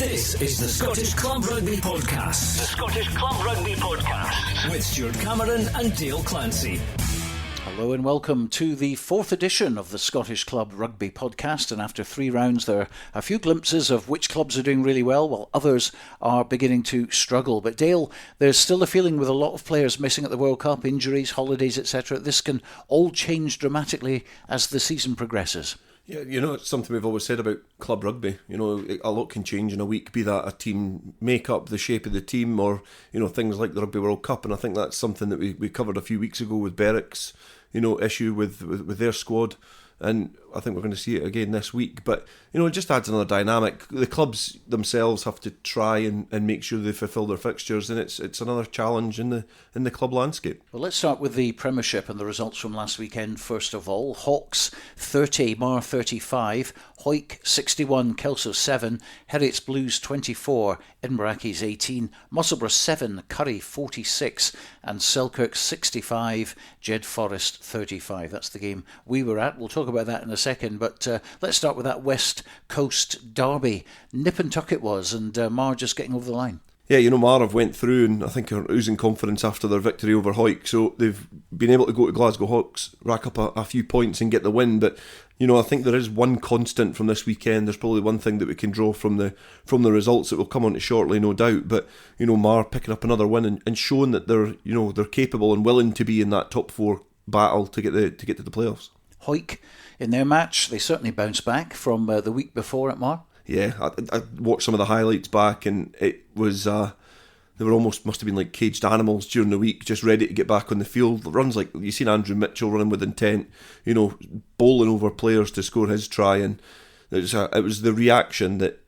This is the Scottish Club Rugby Podcast. The Scottish Club Rugby Podcast. With Stuart Cameron and Dale Clancy. Hello and welcome to the fourth edition of the Scottish Club Rugby Podcast. And after 3 rounds, there are a few glimpses of which clubs are doing really well, while others are beginning to struggle. But Dale, there's still a feeling with a lot of players missing at the World Cup, injuries, holidays, etc. This can all change dramatically as the season progresses. Yeah, it's something we've always said about club rugby. A lot can change in a week, be that a team makeup, the shape of the team, or, things like the Rugby World Cup. And I think that's something that we covered a few weeks ago with Berwick's, issue with their squad. And I think we're going to see it again this week. But, it just adds another dynamic. The clubs themselves have to try and make sure they fulfil their fixtures, and it's another challenge in the club landscape. Well, let's start with the Premiership and the results from last weekend first of all. Hawks 30, Mar 35, Hawick 61, Kelso 7, Heriots Blues 24, Edinburgh Accies 18, Musselburgh 7, Curry 46, and Selkirk 65, Jedforest 35. That's the game we were at. We'll talk about that in a second, but let's start with that West Coast derby. Nip and tuck it was, and Mar just getting over the line. Yeah, Mar have went through and I think are oozing confidence after their victory over Hawick, so they've been able to go to Glasgow Hawks, rack up a few points and get the win. But I think there is one constant from this weekend. There's probably one thing that we can draw from the results that we'll come on to shortly, no doubt. But Mar picking up another win and showing that they're capable and willing to be in that top 4 battle to get to the playoffs. Hawick in their match, they certainly bounced back from the week before at Mar. Yeah, I watched some of the highlights back, and it was they were must have been like caged animals during the week, just ready to get back on the field. Runs like you've seen Andrew Mitchell running with intent, bowling over players to score his try, and it was the reaction that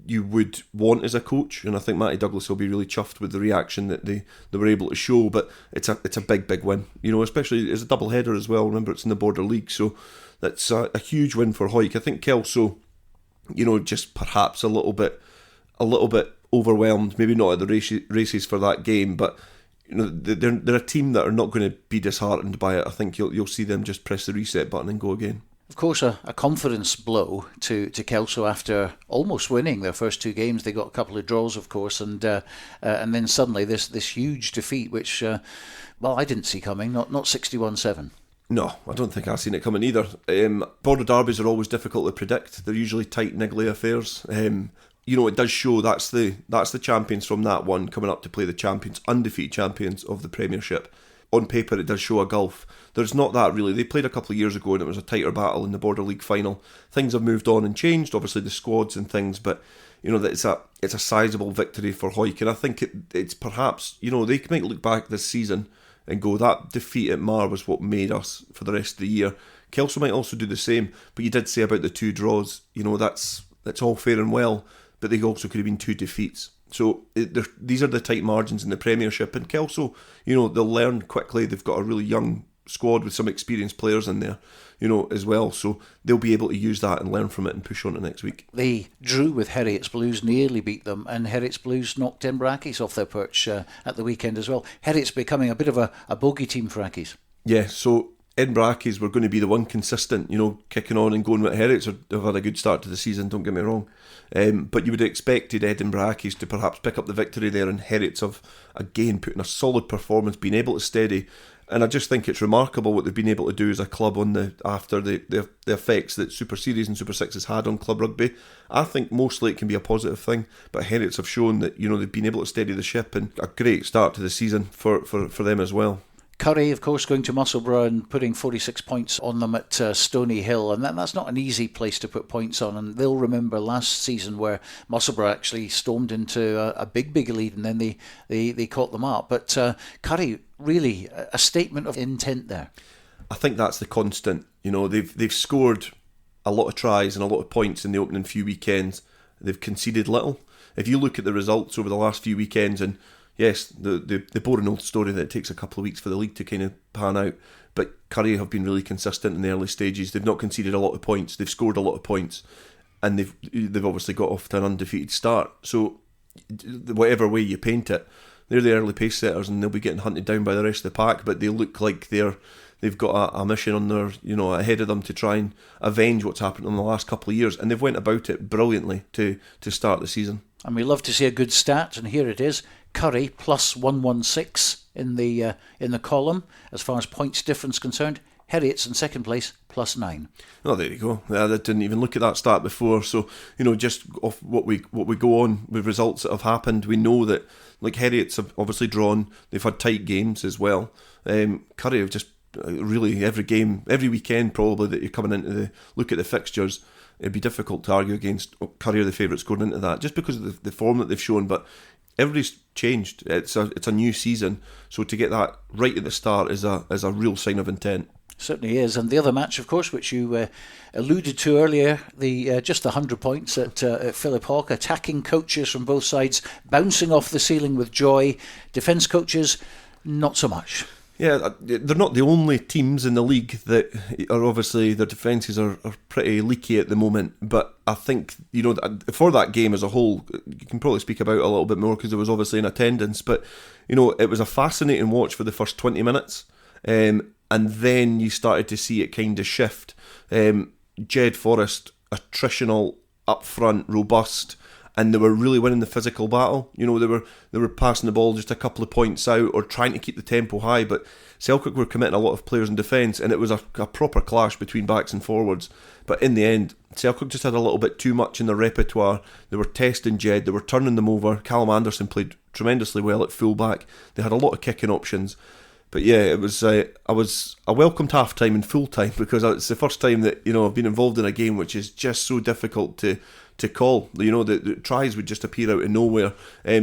you would want as a coach, and I think Matty Douglas will be really chuffed with the reaction that they were able to show. But it's a big win, especially as a double header as well. Remember, it's in the Border League, so that's a huge win for Hawick. I think Kelso, just perhaps a little bit overwhelmed, maybe not at the races for that game, but they're a team that are not going to be disheartened by it. I think you'll see them just press the reset button and go again. Of course, a confidence blow to Kelso after almost winning their first 2 games. They got a couple of draws, of course, and then suddenly this huge defeat, which I didn't see coming. Not 61-7. No, I don't think I've seen it coming either. Border derbies are always difficult to predict. They're usually tight, niggly affairs. It does show that's the champions from that one coming up to play the undefeated champions of the Premiership. On paper, it does show a gulf. There's not that really. They played a couple of years ago and it was a tighter battle in the Border League final. Things have moved on and changed, obviously the squads and things, but that it's a sizable victory for Hawick, and I think it's perhaps they might look back this season and go, that defeat at Mar was what made us for the rest of the year. Kelso might also do the same, but you did say about the 2 draws, that's all fair and well, but they also could have been 2 defeats. So these are the tight margins in the Premiership, and Kelso, they'll learn quickly. They've got a really young squad with some experienced players in there, as well. So they'll be able to use that and learn from it and push on to next week. They drew with Heriots Blues, nearly beat them, and Heriots Blues knocked Edinburgh Accies off their perch at the weekend as well. Heriots becoming a bit of a bogey team for Accies. Yeah, so Edinburgh Accies were going to be the one consistent, kicking on and going with Heriots. Have had a good start to the season, don't get me wrong. But you would have expected Edinburgh Accies to perhaps pick up the victory there, and Heriots have, again, put in a solid performance, been able to steady. And I just think it's remarkable what they've been able to do as a club after the effects that Super Series and Super 6 has had on club rugby. I think mostly it can be a positive thing, but Heriots have shown that they've been able to steady the ship, and a great start to the season for them as well. Curry, of course, going to Musselburgh and putting 46 points on them at Stony Hill, and that's not an easy place to put points on. And they'll remember last season where Musselburgh actually stormed into a big lead, and then they caught them up. But Curry, really a statement of intent there. I think that's the constant. They've scored a lot of tries and a lot of points in the opening few weekends. They've conceded little. If you look at the results over the last few weekends, and yes, the boring old story that it takes a couple of weeks for the league to kind of pan out, but Curry have been really consistent in the early stages. They've not conceded a lot of points. They've scored a lot of points, and they've obviously got off to an undefeated start. So whatever way you paint it, they're the early pace setters, and they'll be getting hunted down by the rest of the pack. But they look like they've got a mission on their ahead of them to try and avenge what's happened in the last couple of years, and they've went about it brilliantly to start the season. And we love to see a good stat, and here it is. Curry plus 116 in the column as far as points difference concerned. Heriots in second place, plus 9. Oh, there you go. I didn't even look at that stat before. So, just off what we go on with results that have happened, we know that, like, Heriots have obviously drawn. They've had tight games as well. Curry have just really every game, every weekend probably that you're coming into the look at the fixtures, it'd be difficult to argue against Curry are the favourites going into that, just because of the form that they've shown. But everybody's changed. It's a new season, so to get that right at the start is a real sign of intent. Certainly is. And the other match, of course, which you alluded to earlier, the just 100 points at Philiphaugh, attacking coaches from both sides bouncing off the ceiling with joy. Defence coaches, not so much. Yeah, they're not the only teams in the league that are obviously, their defences are pretty leaky at the moment. But I think, for that game as a whole, you can probably speak about it a little bit more because it was obviously in attendance. But, it was a fascinating watch for the first 20 minutes. And then you started to see it kind of shift. Jedforest, attritional, up front, robust, and they were really winning the physical battle. They were passing the ball just a couple of points out or trying to keep the tempo high, but Selkirk were committing a lot of players in defence, and it was a proper clash between backs and forwards. But in the end, Selkirk just had a little bit too much in their repertoire. They were testing Jed, they were turning them over. Callum Anderson played tremendously well at full-back. They had a lot of kicking options. But yeah, it was I welcomed half-time and full-time because it's the first time that I've been involved in a game which is just so difficult to call. The tries would just appear out of nowhere.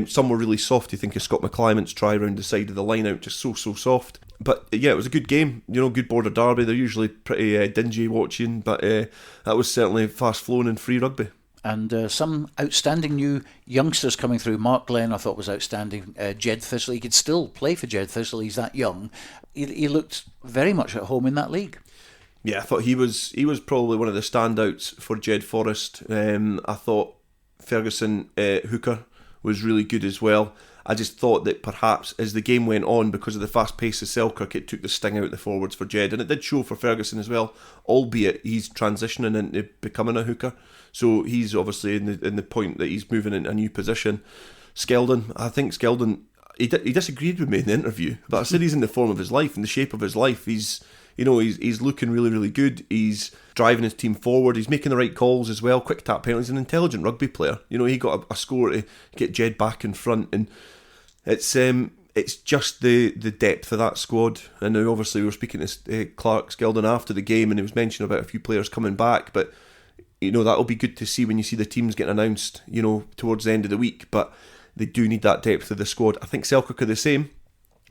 Some were really soft. You think of Scott McClymont's try around the side of the line out, just so soft. But yeah, it was a good game. Good border derby. They're usually pretty dingy watching, but that was certainly fast-flowing and free rugby. And some outstanding new youngsters coming through. Mark Glenn, I thought, was outstanding. Jed Thistle, he could still play for Jed Thistle. He's that young. He looked very much at home in that league. Yeah, I thought he was probably one of the standouts for Jedforest. I thought Ferguson Hooker was really good as well. I just thought that perhaps as the game went on, because of the fast pace of Selkirk, it took the sting out of the forwards for Jed, and it did show for Ferguson as well, albeit he's transitioning into becoming a hooker. So he's obviously in the point that he's moving into a new position. Skeldon, I think Skeldon, he disagreed with me in the interview, but I said he's in the form of his life, in the shape of his life. He's looking really, really good. He's driving his team forward. He's making the right calls as well. Quick tap penalties. He's an intelligent rugby player. He got a score to get Jed back in front, and it's just the depth of that squad. And now obviously we were speaking to Clark Skeldon after the game, and he was mentioning about a few players coming back, but that'll be good to see when you see the teams getting announced, towards the end of the week. But they do need that depth of the squad. I think Selkirk are the same,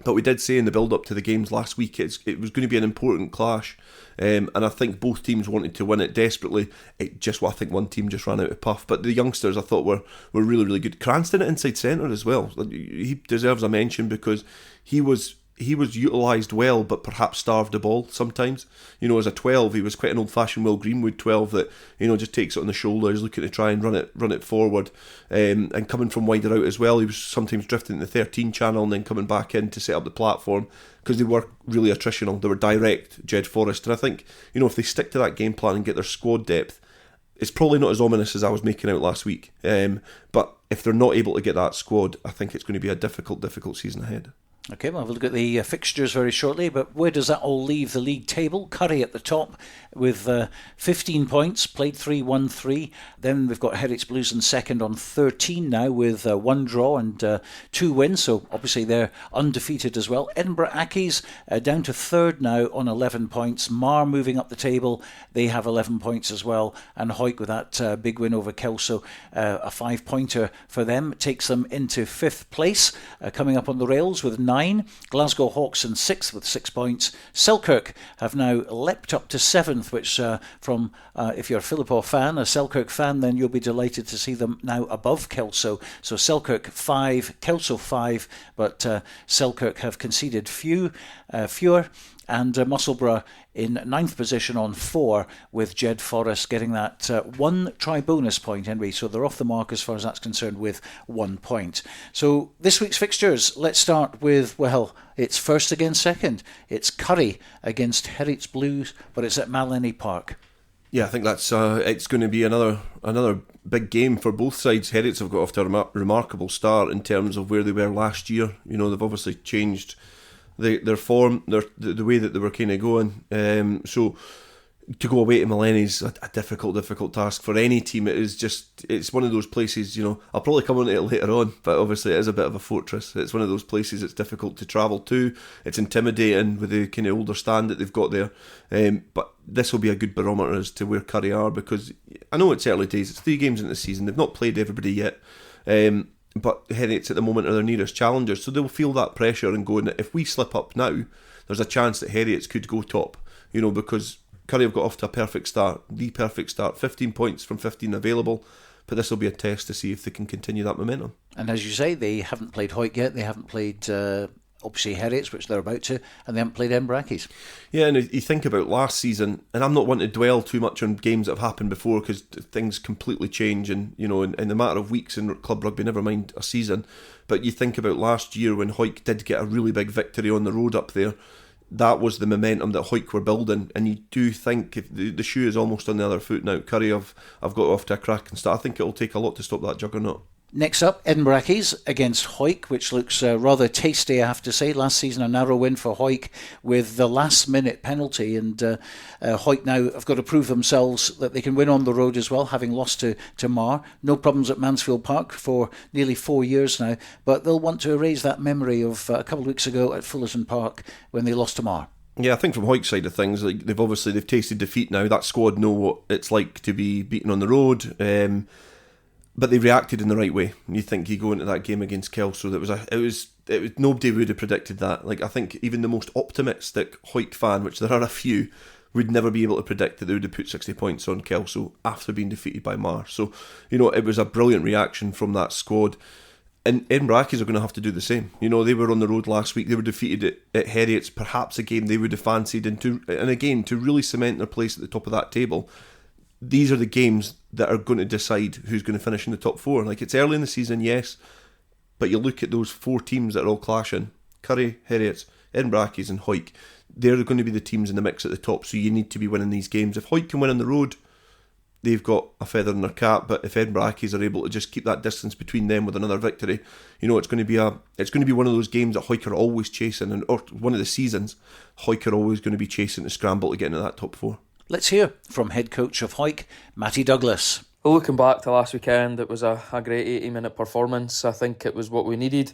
but we did say in the build-up to the games last week it was going to be an important clash, and I think both teams wanted to win it desperately. I think one team just ran out of puff, but the youngsters I thought were really, really good. Cranston at inside centre as well. He deserves a mention because he was utilised well, but perhaps starved the ball sometimes. As a 12, he was quite an old-fashioned Will Greenwood 12 that, just takes it on the shoulder, is looking to try and run it forward. And coming from wider out as well, he was sometimes drifting in the 13 channel and then coming back in to set up the platform, because they were really attritional. They were direct, Jedforest. And I think, if they stick to that game plan and get their squad depth, it's probably not as ominous as I was making out last week. But if they're not able to get that squad, I think it's going to be a difficult season ahead. Okay, we'll have a look at the fixtures very shortly, but where does that all leave the league table? Curry at the top with 15 points, played 3, won 3. Then we've got Heriots Blues in second on 13 now with 1 draw and 2 wins, so obviously they're undefeated as well. Edinburgh Accies down to third now on 11 points. Mar moving up the table, they have 11 points as well, and Hawick with that big win over Kelso, a 5-pointer for them, takes them into 5th place, coming up on the rails with 9. Glasgow Hawks in 6th with 6 points. Selkirk have now leapt up to 7th, which from if you're a Philiphaugh fan, a Selkirk fan, then you'll be delighted to see them now above Kelso. So Selkirk 5, Kelso 5, but Selkirk have conceded fewer. And Musselburgh in 9th position on 4, with Jedforest getting that 1 try bonus point, Henry. So they're off the mark as far as that's concerned with 1 point. So this week's fixtures, let's start with, it's first against second. It's Curry against Heriots Blues, but it's at Maleny Park. Yeah, I think that's it's going to be another big game for both sides. Heriots have got off to a remarkable start in terms of where they were last year. You know, they've obviously changed their form, the way that they were kind of going. So to go away to Millennium is a difficult task for any team. It's one of those places, you know, I'll probably come on to it later on, but obviously it is a bit of a fortress. It's one of those places it's difficult to travel to. It's intimidating with the kind of older stand that they've got there. But this will be a good barometer as to where Curry are, because I know it's early days. It's 3 games into the season. They've not played everybody yet. But Heriots at the moment are their nearest challengers, so they'll feel that pressure and going, if we slip up now, there's a chance that Heriots could go top, you know, because Curry have got off to a perfect start, 15 points from 15 available, but this will be a test to see if they can continue that momentum. And as you say, they haven't played Hawick yet, they haven't played obviously Heriots, which they're about to, and they haven't played Embrackis. Yeah, and you think about last season, and I'm not wanting to dwell too much on games that have happened before because things completely change, and you know, in the matter of weeks in club rugby, never mind a season. But you think about last year when Hawick did get a really big victory on the road up there. That was the momentum that Hawick were building, and you do think if the shoe is almost on the other foot now. Curry have got off to a cracking start. I think it'll take a lot to stop that juggernaut. Next up, Embrackis against Hawick, which looks rather tasty, I have to say. Last season, a narrow win for Hawick with the last-minute penalty, and Hawick now have got to prove themselves that they can win on the road as well, having lost to Mar. No problems at Mansfield Park for nearly 4 years now, but they'll want to erase that memory of a couple of weeks ago at Fullerton Park when they lost to Mar. Yeah, I think from Hawick's side of things, like they've tasted defeat now. That squad know what it's like to be beaten on the road. But they reacted in the right way. And you think you go into that game against Kelso, it was nobody would have predicted that. Like, I think even the most optimistic Hawick fan, which there are a few, would never be able to predict that they would have put 60 points on Kelso after being defeated by Mar. So, you know, it was a brilliant reaction from that squad. And Embrackis are going to have to do the same. You know, they were on the road last week. They were defeated at Heriots, perhaps a game they would have fancied. And again, to really cement their place at the top of that table, these are the games that are going to decide who's going to finish in the top 4. Like, it's early in the season, yes, but you look at those 4 teams that are all clashing: Curry, Heriots, Embrackis and Hawick. They're going to be the teams in the mix at the top, so you need to be winning these games. If Hawick can win on the road, they've got a feather in their cap, but if Embrackis are able to just keep that distance between them with another victory, you know, it's going to be one of those games that Hawick are always chasing, or one of the seasons Hawick are always going to be chasing to scramble to get into that top 4. Let's hear from head coach of Hawick, Matty Douglas. Well, looking back to last weekend, it was a great 80-minute performance. I think it was what we needed.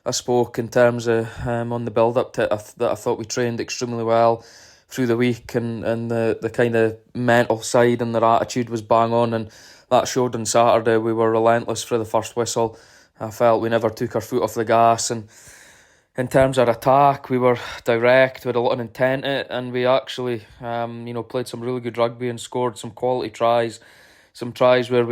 I spoke in terms of on the build-up to it, that I thought we trained extremely well through the week, and the kind of mental side and their attitude was bang on, and that showed on Saturday. We were relentless for the first whistle. I felt we never took our foot off the gas, and in terms of attack, we were direct, we had a lot of intent in it, and we actually played some really good rugby and scored some quality tries. Some tries where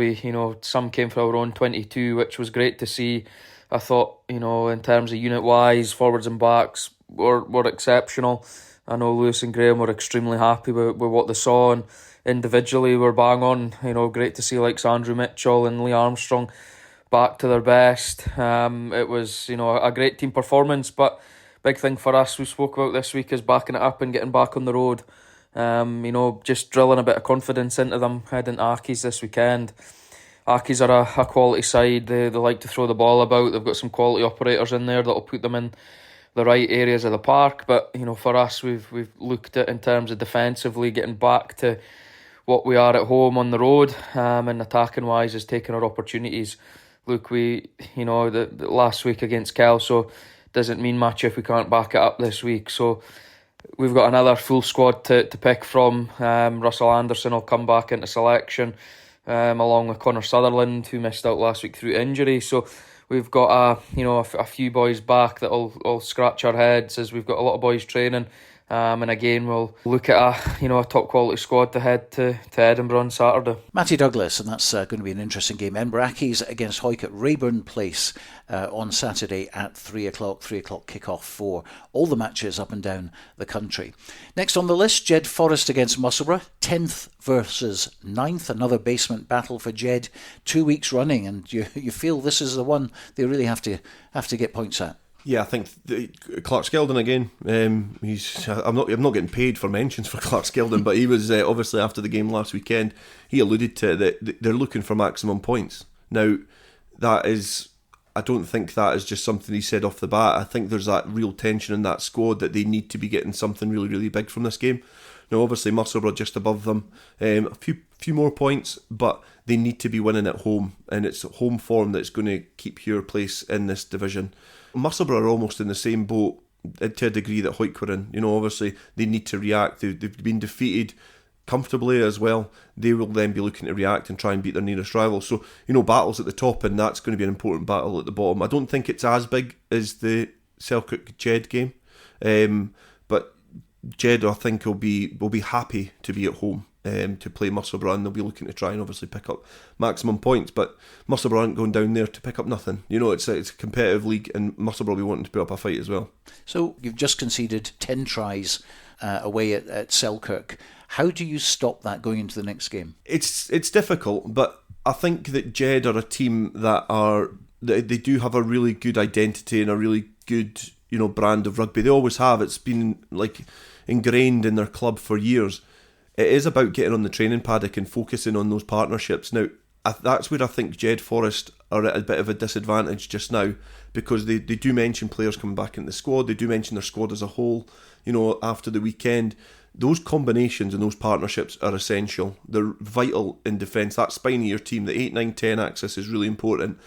some came from our own 22, which was great to see. I thought, in terms of unit-wise, forwards and backs were exceptional. I know Lewis and Graham were extremely happy with what they saw, and individually were bang on. Great to see like Andrew Mitchell and Lee Armstrong back to their best. It was, a great team performance, but big thing for us we spoke about this week is backing it up and getting back on the road. Just drilling a bit of confidence into them heading to Accies this weekend. Accies are a quality side. They like to throw the ball about. They've got some quality operators in there that'll put them in the right areas of the park. But for us, we've looked at in terms of defensively getting back to what we are at home on the road, and attacking wise is taking our opportunities. Look, the last week against Kelso doesn't mean much if we can't back it up this week. So we've got another full squad to pick from. Russell Anderson will come back into selection, along with Connor Sutherland, who missed out last week through injury. So we've got a few boys back that'll scratch our heads, as we've got a lot of boys training. And again, we'll look at a top quality squad to head to Edinburgh on Saturday. Matty Douglas, and that's going to be an interesting game. Embrackis against Hawick at Rayburn Place on Saturday at 3 o'clock. 3 o'clock kick-off for all the matches up and down the country. Next on the list, Jedforest against Musselburgh, 10th versus 9th. Another basement battle for Jed, 2 weeks running, and you feel this is the one they really have to get points at. Yeah, I think Clark Skeldon again. I'm not getting paid for mentions for Clark Skeldon, but he was obviously after the game last weekend. He alluded to that they're looking for maximum points. Now, I don't think that is just something he said off the bat. I think there's that real tension in that squad that they need to be getting something really, really big from this game. Now, obviously, Musselburgh just above them, a few more points, but they need to be winning at home, and it's home form that's going to keep your place in this division. Musselburgh are almost in the same boat to a degree that Hawick were in. Obviously, they need to react. They've been defeated comfortably as well. They will then be looking to react and try and beat their nearest rival. So, battles at the top, and that's going to be an important battle at the bottom. I don't think it's as big as the Selkirk Jed game, but Jed, I think, will be happy to be at home to play Musselburgh, and they'll be looking to try and obviously pick up maximum points. But Musselburgh aren't going down there to pick up nothing. It's a competitive league, and Musselburgh will be wanting to put up a fight as well. So you've just conceded 10 tries away at Selkirk. How do you stop that going into the next game? It's difficult, but I think that Jed are a team they do have a really good identity and a really good brand of rugby. They always have. It's been ingrained in their club for years. It is about getting on the training paddock and focusing on those partnerships. Now, that's where I think Jedforest are at a bit of a disadvantage just now, because they do mention players coming back into the squad. They do mention their squad as a whole, after the weekend. Those combinations and those partnerships are essential. They're vital in defence. That spine of your team, the 8, 9, 10 axis is really important.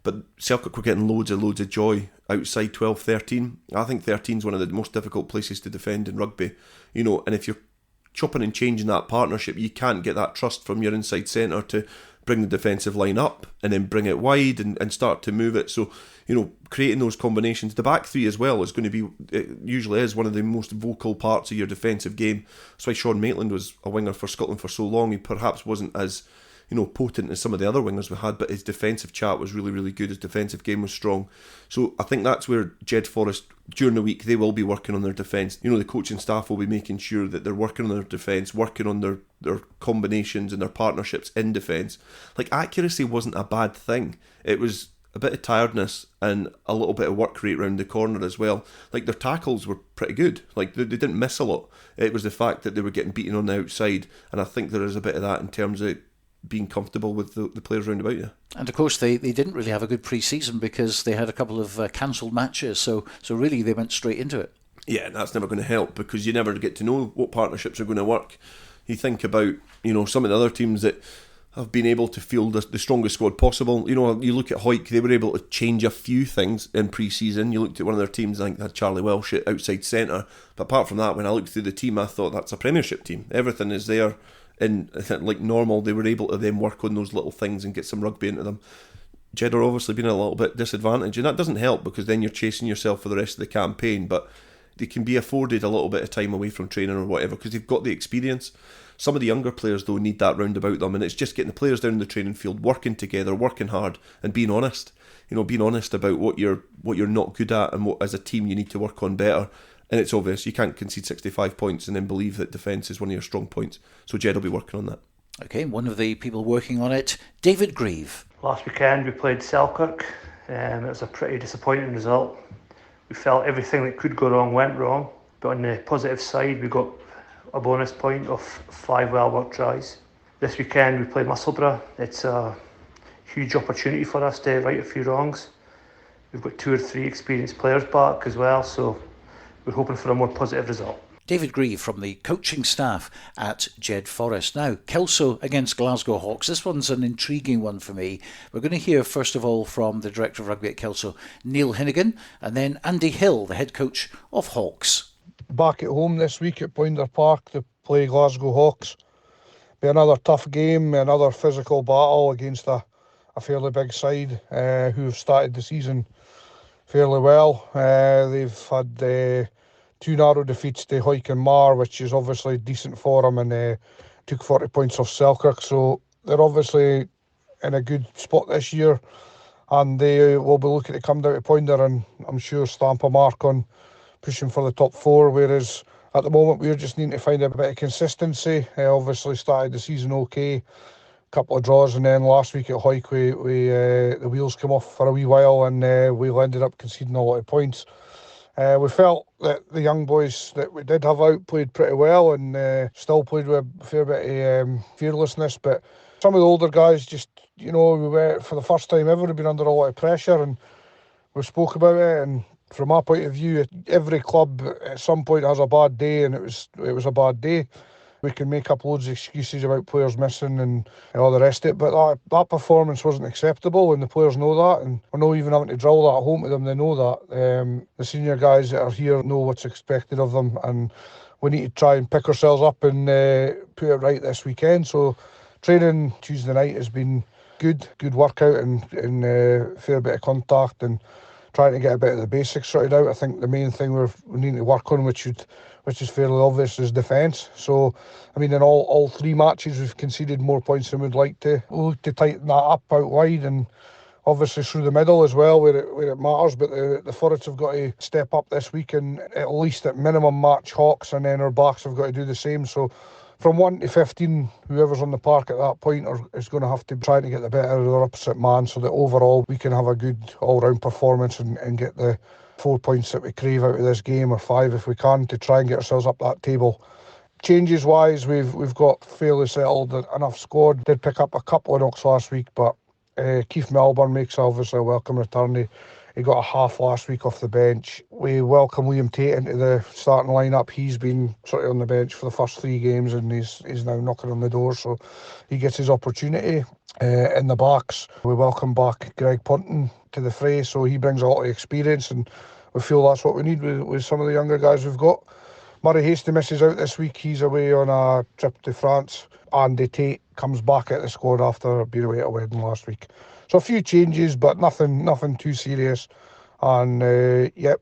But Selkirk were getting loads of joy outside 12, 13. I think 13 is one of the most difficult places to defend in rugby. And if you're chopping and changing that partnership, you can't get that trust from your inside centre to bring the defensive line up and then bring it wide and start to move it. So, creating those combinations. The back three as well is going to be, it usually is one of the most vocal parts of your defensive game. That's why Sean Maitland was a winger for Scotland for so long. He perhaps wasn't as potent as some of the other wingers we had, but his defensive chat was really, really good. His defensive game was strong. So I think that's where Jedforest, during the week, they will be working on their defence. The coaching staff will be making sure that they're working on their defence, working on their combinations and their partnerships in defence. Accuracy wasn't a bad thing. It was a bit of tiredness and a little bit of work rate round the corner as well. Their tackles were pretty good. They didn't miss a lot. It was the fact that they were getting beaten on the outside, and I think there is a bit of that in terms of being comfortable with the players round about you. And of course they didn't really have a good pre-season because they had a couple of cancelled matches, so really they went straight into it. Yeah, and that's never going to help because you never get to know what partnerships are going to work. You think about some of the other teams that have been able to field the strongest squad possible. You look at Hawick, they were able to change a few things in pre-season. You looked at one of their teams, I think they had Charlie Welsh at outside centre, but apart from that, when I looked through the team, I thought that's a Premiership team. Everything is there. And normal, they were able to then work on those little things and get some rugby into them. Jed are obviously been a little bit disadvantaged, and that doesn't help because then you're chasing yourself for the rest of the campaign, but they can be afforded a little bit of time away from training or whatever because they've got the experience. Some of the younger players, though, need that round about them, and it's just getting the players down the training field, working together, working hard, and being honest. Being honest about what you're not good at and what, as a team, you need to work on better. And it's obvious, you can't concede 65 points and then believe that defence is one of your strong points. So Jed will be working on that. Okay, one of the people working on it, David Grieve. Last weekend we played Selkirk, and it was a pretty disappointing result. We felt everything that could go wrong went wrong, but on the positive side we got a bonus point of 5 well-worked tries. This weekend we played Musselburgh. It's a huge opportunity for us to right a few wrongs. We've got 2 or 3 experienced players back as well, so we're hoping for a more positive result. David Grieve from the coaching staff at Jedforest. Now, Kelso against Glasgow Hawks. This one's an intriguing one for me. We're going to hear first of all from the Director of Rugby at Kelso, Neil Hinnigan, and then Andy Hill, the head coach of Hawks. Back at home this week at Premiership Park to play Glasgow Hawks. Be another tough game, another physical battle against a fairly big side who have started the season fairly well. They've had 2 narrow defeats to Hawick and Mar, which is obviously decent for them, and took 40 points off Selkirk, so they're obviously in a good spot this year, and they will be looking to come down to Poinder and I'm sure stamp a mark on pushing for the top 4, whereas at the moment we're just needing to find a bit of consistency. Obviously started the season okay, couple of draws, and then last week at Hawick the wheels came off for a wee while, and we ended up conceding a lot of points. We felt that the young boys that we did have out played pretty well, and still played with a fair bit of fearlessness, but some of the older guys just, we were, for the first time ever, have been under a lot of pressure, and we spoke about it. And from my point of view, every club at some point has a bad day, and it was a bad day. We can make up loads of excuses about players missing and all the rest of it, but that performance wasn't acceptable, and the players know that, and we're not even having to drill that at home to them. They know that. The senior guys that are here know what's expected of them, and we need to try and pick ourselves up and put it right this weekend. So training Tuesday night has been good workout and a fair bit of contact and trying to get a bit of the basics sorted out. I think the main thing we need to work on, which is fairly obvious, is defence. So, I mean, in all three matches we've conceded more points than we'd like to. We'll look to tighten that up out wide and obviously through the middle as well, where it matters. But the forwards have got to step up this week and at least at minimum match Hawks, and then our backs have got to do the same. So from 1 to 15, whoever's on the park at that point is going to have to try to get the better of their opposite man, so that overall we can have a good all-round performance and get the 4 points that we crave out of this game, or 5 if we can, to try and get ourselves up that table. Changes wise, we've got fairly settled enough squad. Did pick up a couple of knocks last week, but Keith Melbourne makes obviously a welcome return. He got a half last week off the bench. We welcome Liam Tate into the starting lineup. He's been sort of on the bench for the first 3 games, and he's now knocking on the door, so he gets his opportunity. In the backs, we welcome back Greg Punton to the fray, so he brings a lot of experience, and we feel that's what we need with some of the younger guys we've got. Murray Hasty misses out this week. He's away on a trip to France. Andy Tate comes back at the squad after being away at a wedding last week. So a few changes, but nothing too serious. And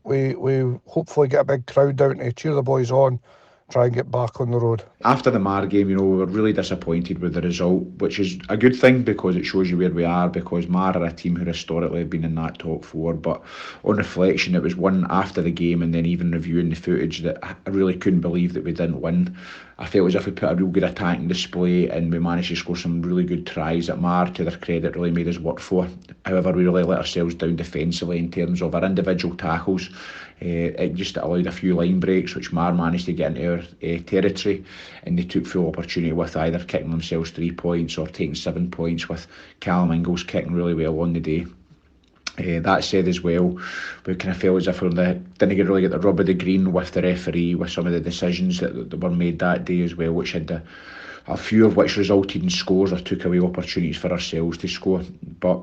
we hopefully get a big crowd down to cheer the boys on, try and get back on the road. After the Mar game, we were really disappointed with the result, which is a good thing because it shows you where we are, because Mar are a team who historically have been in that top 4, but on reflection it was one after the game, and then even reviewing the footage, that I really couldn't believe that we didn't win. I felt as if we put a real good attacking display, and we managed to score some really good tries that Mar, to their credit, really made us work for. However, we really let ourselves down defensively in terms of our individual tackles. It just allowed a few line breaks, which Mar managed to get into our territory, and they took full opportunity with either kicking themselves 3 points or taking 7 points, with Callum Ingalls kicking really well on the day. That said as well, we kind of felt as if we didn't really get the rub of the green with the referee, with some of the decisions that were made that day as well, which had a few of which resulted in scores or took away opportunities for ourselves to score. But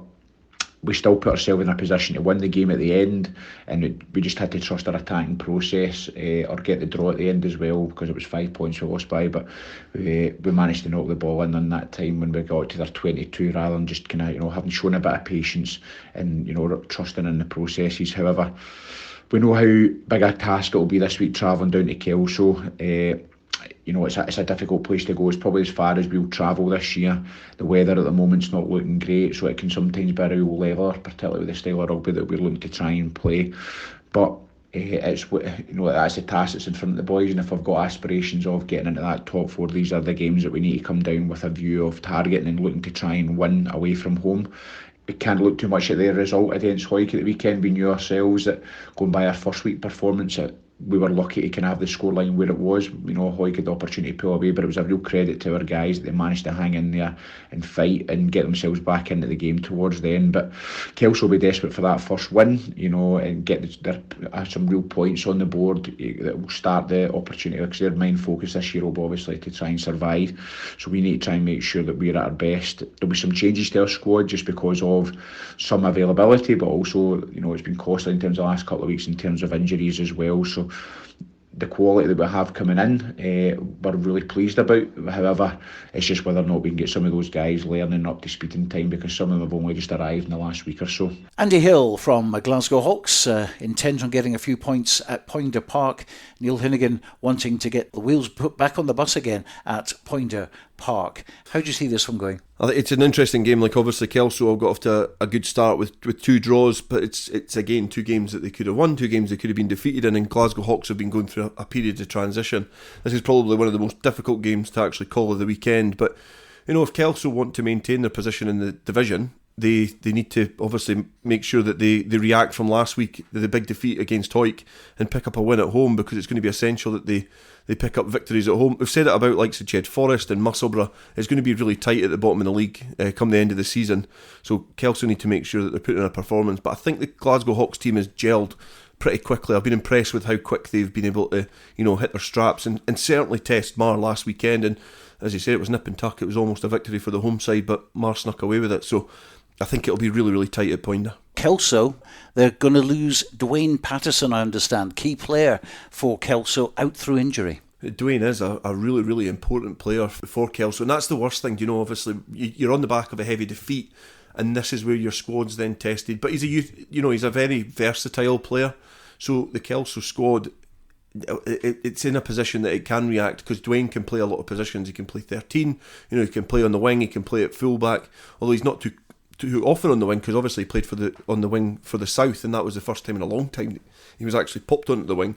we still put ourselves in a position to win the game at the end, and we just had to trust our attacking process, or get the draw at the end as well, because it was 5 points we lost by. But we managed to knock the ball in on that time when we got to their 22, rather than just kind of having shown a bit of patience and trusting in the processes. However, we know how big a task it will be this week travelling down to Kelso. It's a difficult place to go. It's probably as far as we'll travel this year. The weather at the moment's not looking great, so it can sometimes be a real leveller, particularly with the style of rugby that we're looking to try and play. But that's the task that's in front of the boys, and if we've got aspirations of getting into that top 4, these are the games that we need to come down with a view of targeting and looking to try and win away from home. We can't look too much at their result against Hawick at the weekend. We knew ourselves that going by our first week performance, we were lucky to kind of have the scoreline where it was. Hawick had the opportunity to pull away, but it was a real credit to our guys that they managed to hang in there and fight and get themselves back into the game towards the end. But Kelso will be desperate for that first win, and get some real points on the board that will start the opportunity, because their main focus this year will be obviously to try and survive. So we need to try and make sure that we're at our best. There'll be some changes to our squad just because of some availability, but also, it's been costly in terms of the last couple of weeks in terms of injuries as well. So the quality that we have coming in, we're really pleased about. However, it's just whether or not we can get some of those guys learning up to speed in time, because some of them have only just arrived in the last week or so. Andy Hill from Glasgow Hawks intent on getting a few points at Poynter Park. Neil Hinnigan wanting to get the wheels put back on the bus again at Poynter Park. How do you see this one going? I think it's an interesting game. Like, obviously Kelso got off to a good start with 2 draws, but it's again 2 games that they could have won, 2 games they could have been defeated in, and Glasgow Hawks have been going through a period of transition. This is probably one of the most difficult games to actually call of the weekend, but if Kelso want to maintain their position in the division, they need to obviously make sure that they react from last week, the big defeat against Hawick, and pick up a win at home, because it's going to be essential that they pick up victories at home. We've said it about likes of Jedforest and Musselburgh. It's going to be really tight at the bottom of the league come the end of the season. So Kelso need to make sure that they're putting in a performance. But I think the Glasgow Hawks team has gelled pretty quickly. I've been impressed with how quick they've been able to, hit their straps and certainly test Mar last weekend. And as you say, it was nip and tuck. It was almost a victory for the home side, but Mar snuck away with it. So I think it'll be really, really tight at Poynter. Kelso, they're going to lose Dwayne Patterson, I understand, key player for Kelso, out through injury. Dwayne is a really, really important player for Kelso, and that's the worst thing. Obviously you're on the back of a heavy defeat, and this is where your squad's then tested. But he's he's a very versatile player, so the Kelso squad, it's in a position that it can react, because Dwayne can play a lot of positions. He can play 13, he can play on the wing, he can play at fullback, although he's not too often on the wing, because obviously he played on the wing for the South, and that was the first time in a long time he was actually popped onto the wing.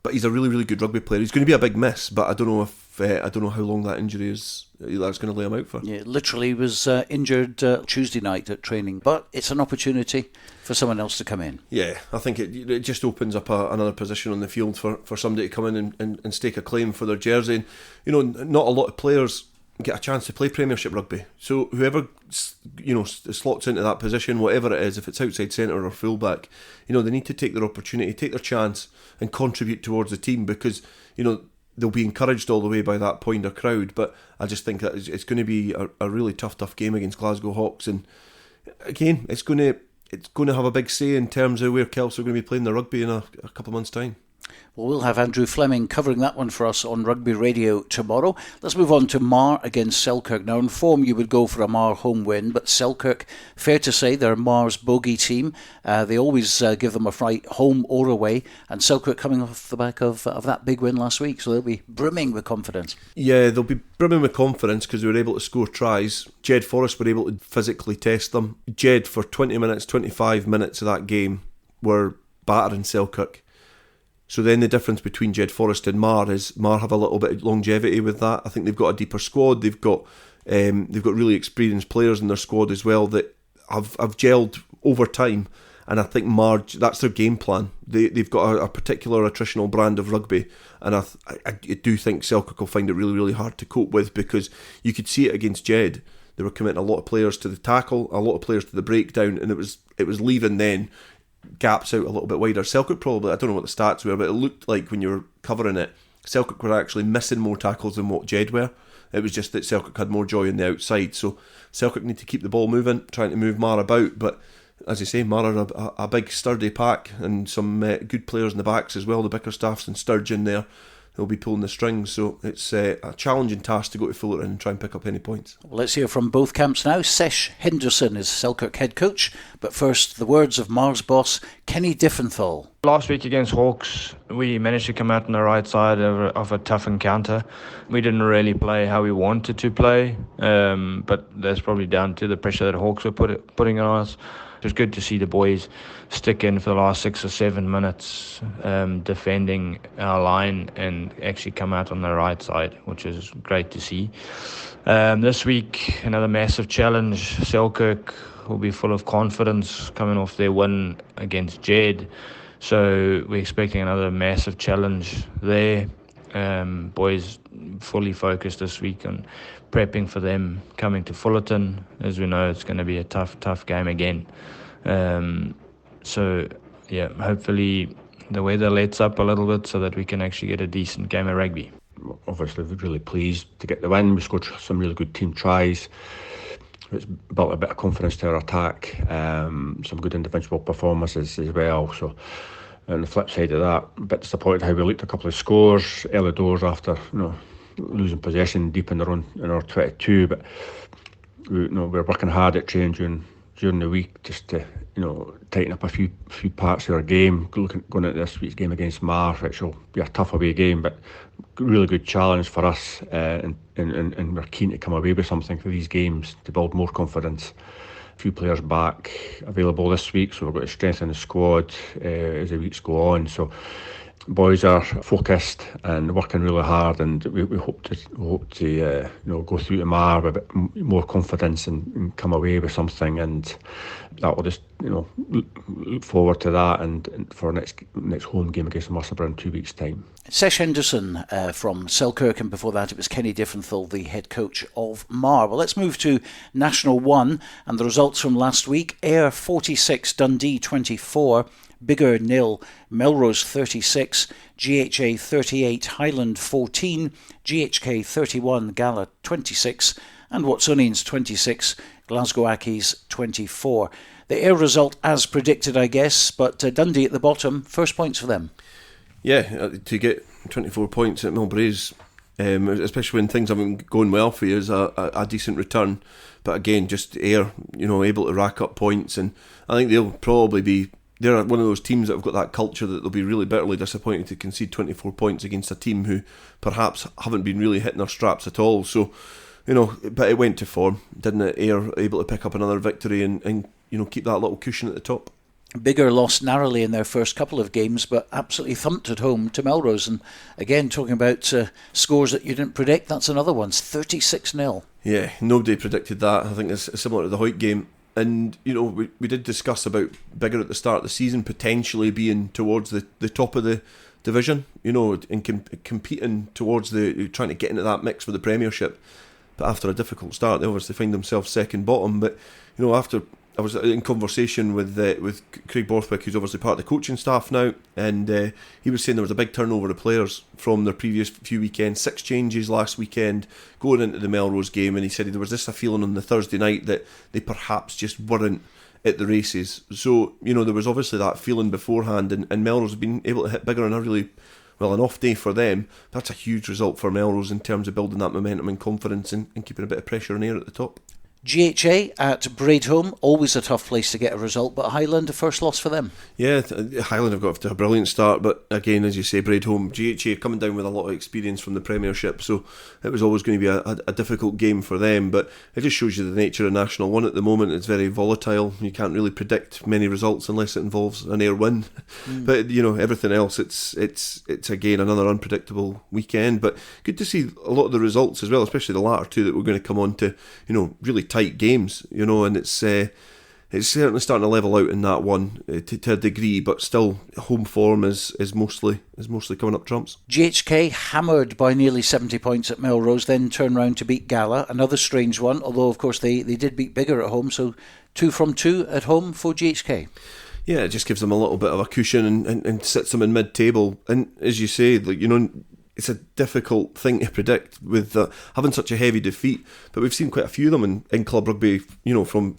But he's a really, really good rugby player. He's going to be a big miss, but I don't know how long that injury that's going to lay him out for. Yeah, literally he was injured Tuesday night at training, but it's an opportunity for someone else to come in. Yeah, I think it just opens up another position on the field for somebody to come in and stake a claim for their jersey. And, not a lot of players get a chance to play Premiership rugby. So whoever slots into that position, whatever it is, if it's outside centre or fullback, they need to take their opportunity, take their chance, and contribute towards the team, because they'll be encouraged all the way by that Poynter crowd. But I just think that it's going to be a really tough game against Glasgow Hawks, and again, it's going to have a big say in terms of where Kelso are going to be playing their rugby in a couple of months' time. Well, we'll have Andrew Fleming covering that one for us on Rugby Radio tomorrow. Let's move on to Mar against Selkirk. Now, in form, you would go for a Mar home win, but Selkirk, fair to say, they're Mar's bogey team. They always give them a fright, home or away, and Selkirk coming off the back of that big win last week, so they'll be brimming with confidence. Yeah, they'll be brimming with confidence because they were able to score tries. Jedforest were able to physically test them. Jed, for 25 minutes of that game, were battering Selkirk. So then the difference between Jedforest and Mar is Mar have a little bit of longevity with that. I think they've got a deeper squad. They've got really experienced players in their squad as well that have gelled over time. And I think Mar, that's their game plan. They've got a particular attritional brand of rugby, and I do think Selkirk will find it really, really hard to cope with, because you could see it against Jed. They were committing a lot of players to the tackle, a lot of players to the breakdown, and it was leaving then gaps out a little bit wider. Selkirk probably, I don't know what the stats were, but it looked like when you were covering it, Selkirk were actually missing more tackles than what Jed were. It was just that Selkirk had more joy on the outside. So Selkirk need to keep the ball moving, trying to move Mar about. But as you say, Mar are a big sturdy pack, and some good players in the backs as well. The Bickerstaffs and Sturgeon there, they'll be pulling the strings. So it's a challenging task to go to Fullerton and try and pick up any points. Well, let's hear from both camps now. Sesh Henderson is Selkirk head coach, but first the words of Mar's boss, Kenny Diffenthal. Last week against Hawks, we managed to come out on the right side of a tough encounter. We didn't really play how we wanted to play, but that's probably down to the pressure that Hawks were putting on us. It was good to see the boys stick in for the last 6 or 7 minutes defending our line and actually come out on the right side, which is great to see. This week, another massive challenge. Selkirk will be full of confidence coming off their win against Jed. So we're expecting another massive challenge there. Boys fully focused this week on prepping for them coming to Fullerton. As we know, it's going to be a tough game again. So yeah, hopefully the weather lets up a little bit so that we can actually get a decent game of rugby. Obviously we're really pleased to get the win. We scored some really good team tries. It's built a bit of confidence to our attack, some good individual performances as well. So on the flip side of that, a bit disappointed how we looked a couple of scores early doors after losing possession deep in our 22, but we're working hard at training during the week just to tighten up a few parts of our game. Going into this week's game against Mar, which will be a tough away game, but really good challenge for us, and we're keen to come away with something for these games to build more confidence. A few players back available this week, so we're going to strengthen the squad as the weeks go on. So boys are focused and working really hard, and we hope to go through tomorrow with a bit more confidence and come away with something, and that will just look forward to that and for our next home game against Musselburgh in 2 weeks' time. Sesh Henderson from Selkirk, and before that it was Kenny Diffenthal, the head coach of Mar. Well, let's move to National 1 and the results from last week. Ayr 46, Dundee 24, Biggar 0, Melrose 36, GHA 38, Highland 14, GHK 31, Gala 26, and Watsonians 26, Glasgow Accies 24. The Ayr result as predicted, I guess, but Dundee at the bottom, first points for them. Yeah, to get 24 points at Milbraes, especially when things haven't been going well for you, is a decent return. But again, just Ayr, able to rack up points, and I think they'll probably be. They're one of those teams that have got that culture that they'll be really bitterly disappointed to concede 24 points against a team who perhaps haven't been really hitting their straps at all. So, but it went to form, didn't it? Ayr able to pick up another victory and keep that little cushion at the top. Biggar lost narrowly in their first couple of games, but absolutely thumped at home to Melrose. And again, talking about scores that you didn't predict, that's another one. It's 36-0. Yeah, nobody predicted that. I think it's similar to the Hawick game. And, we did discuss about Biggar at the start of the season potentially being towards the top of the division, and competing towards trying to get into that mix for the Premiership. But after a difficult start, they obviously find themselves second bottom. But, after I was in conversation with Craig Borthwick, who's obviously part of the coaching staff now, and he was saying there was a big turnover of players from their previous few weekends, 6 changes last weekend going into the Melrose game, and he said there was just a feeling on the Thursday night that they perhaps just weren't at the races. So, there was obviously that feeling beforehand, and Melrose have been able to hit Biggar on a really, an off day for them. That's a huge result for Melrose in terms of building that momentum and confidence and keeping a bit of pressure on Ayr at the top. GHA at Braidholme, always a tough place to get a result, but Highland, a first loss for them. Yeah, Highland have got off to a brilliant start, but again, as you say, Braidholme, GHA coming down with a lot of experience from the Premiership, so it was always going to be a difficult game for them, but it just shows you the nature of National 1 at the moment. It's very volatile. You can't really predict many results unless it involves an Ayr win. But, everything else, it's again another unpredictable weekend, but good to see a lot of the results as well, especially the latter two that we're going to come on to, really tight games, and it's certainly starting to level out in that one to a degree, but still home form is mostly coming up trumps. GHK hammered by nearly 70 points at Melrose, then turned round to beat Gala, another strange one, although of course they did beat Biggar at home, so 2 from 2 at home for GHK. Yeah, it just gives them a little bit of a cushion and sits them in mid-table, and as you say, it's a difficult thing to predict with having such a heavy defeat, but we've seen quite a few of them in club rugby, from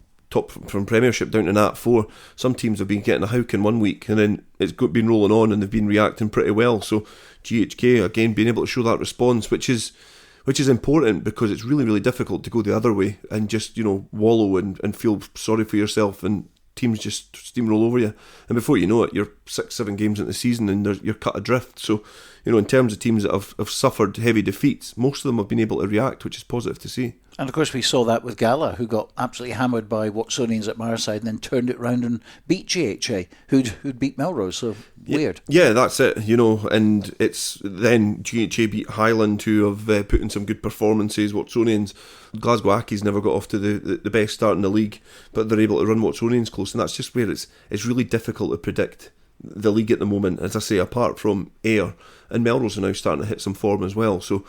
Premiership down to Nat 4. Some teams have been getting a howk in 1 week and then it's been rolling on and they've been reacting pretty well. So GHK again being able to show that response, which is important, because it's really, really difficult to go the other way and just wallow and feel sorry for yourself and teams just steamroll over you, and before you know it, you're 6-7 games into the season and you're cut adrift. So, in terms of teams that have suffered heavy defeats, most of them have been able to react, which is positive to see. And of course we saw that with Gala, who got absolutely hammered by Watsonians at Marside and then turned it round and beat GHA, who'd beat Melrose, so weird. Yeah, that's it, and it's then GHA beat Highland, who have put in some good performances. Watsonians, Glasgow Accies never got off to the best start in the league, but they're able to run Watsonians close, and that's just where it's really difficult to predict the league at the moment, as I say, apart from Ayr, and Melrose are now starting to hit some form as well, so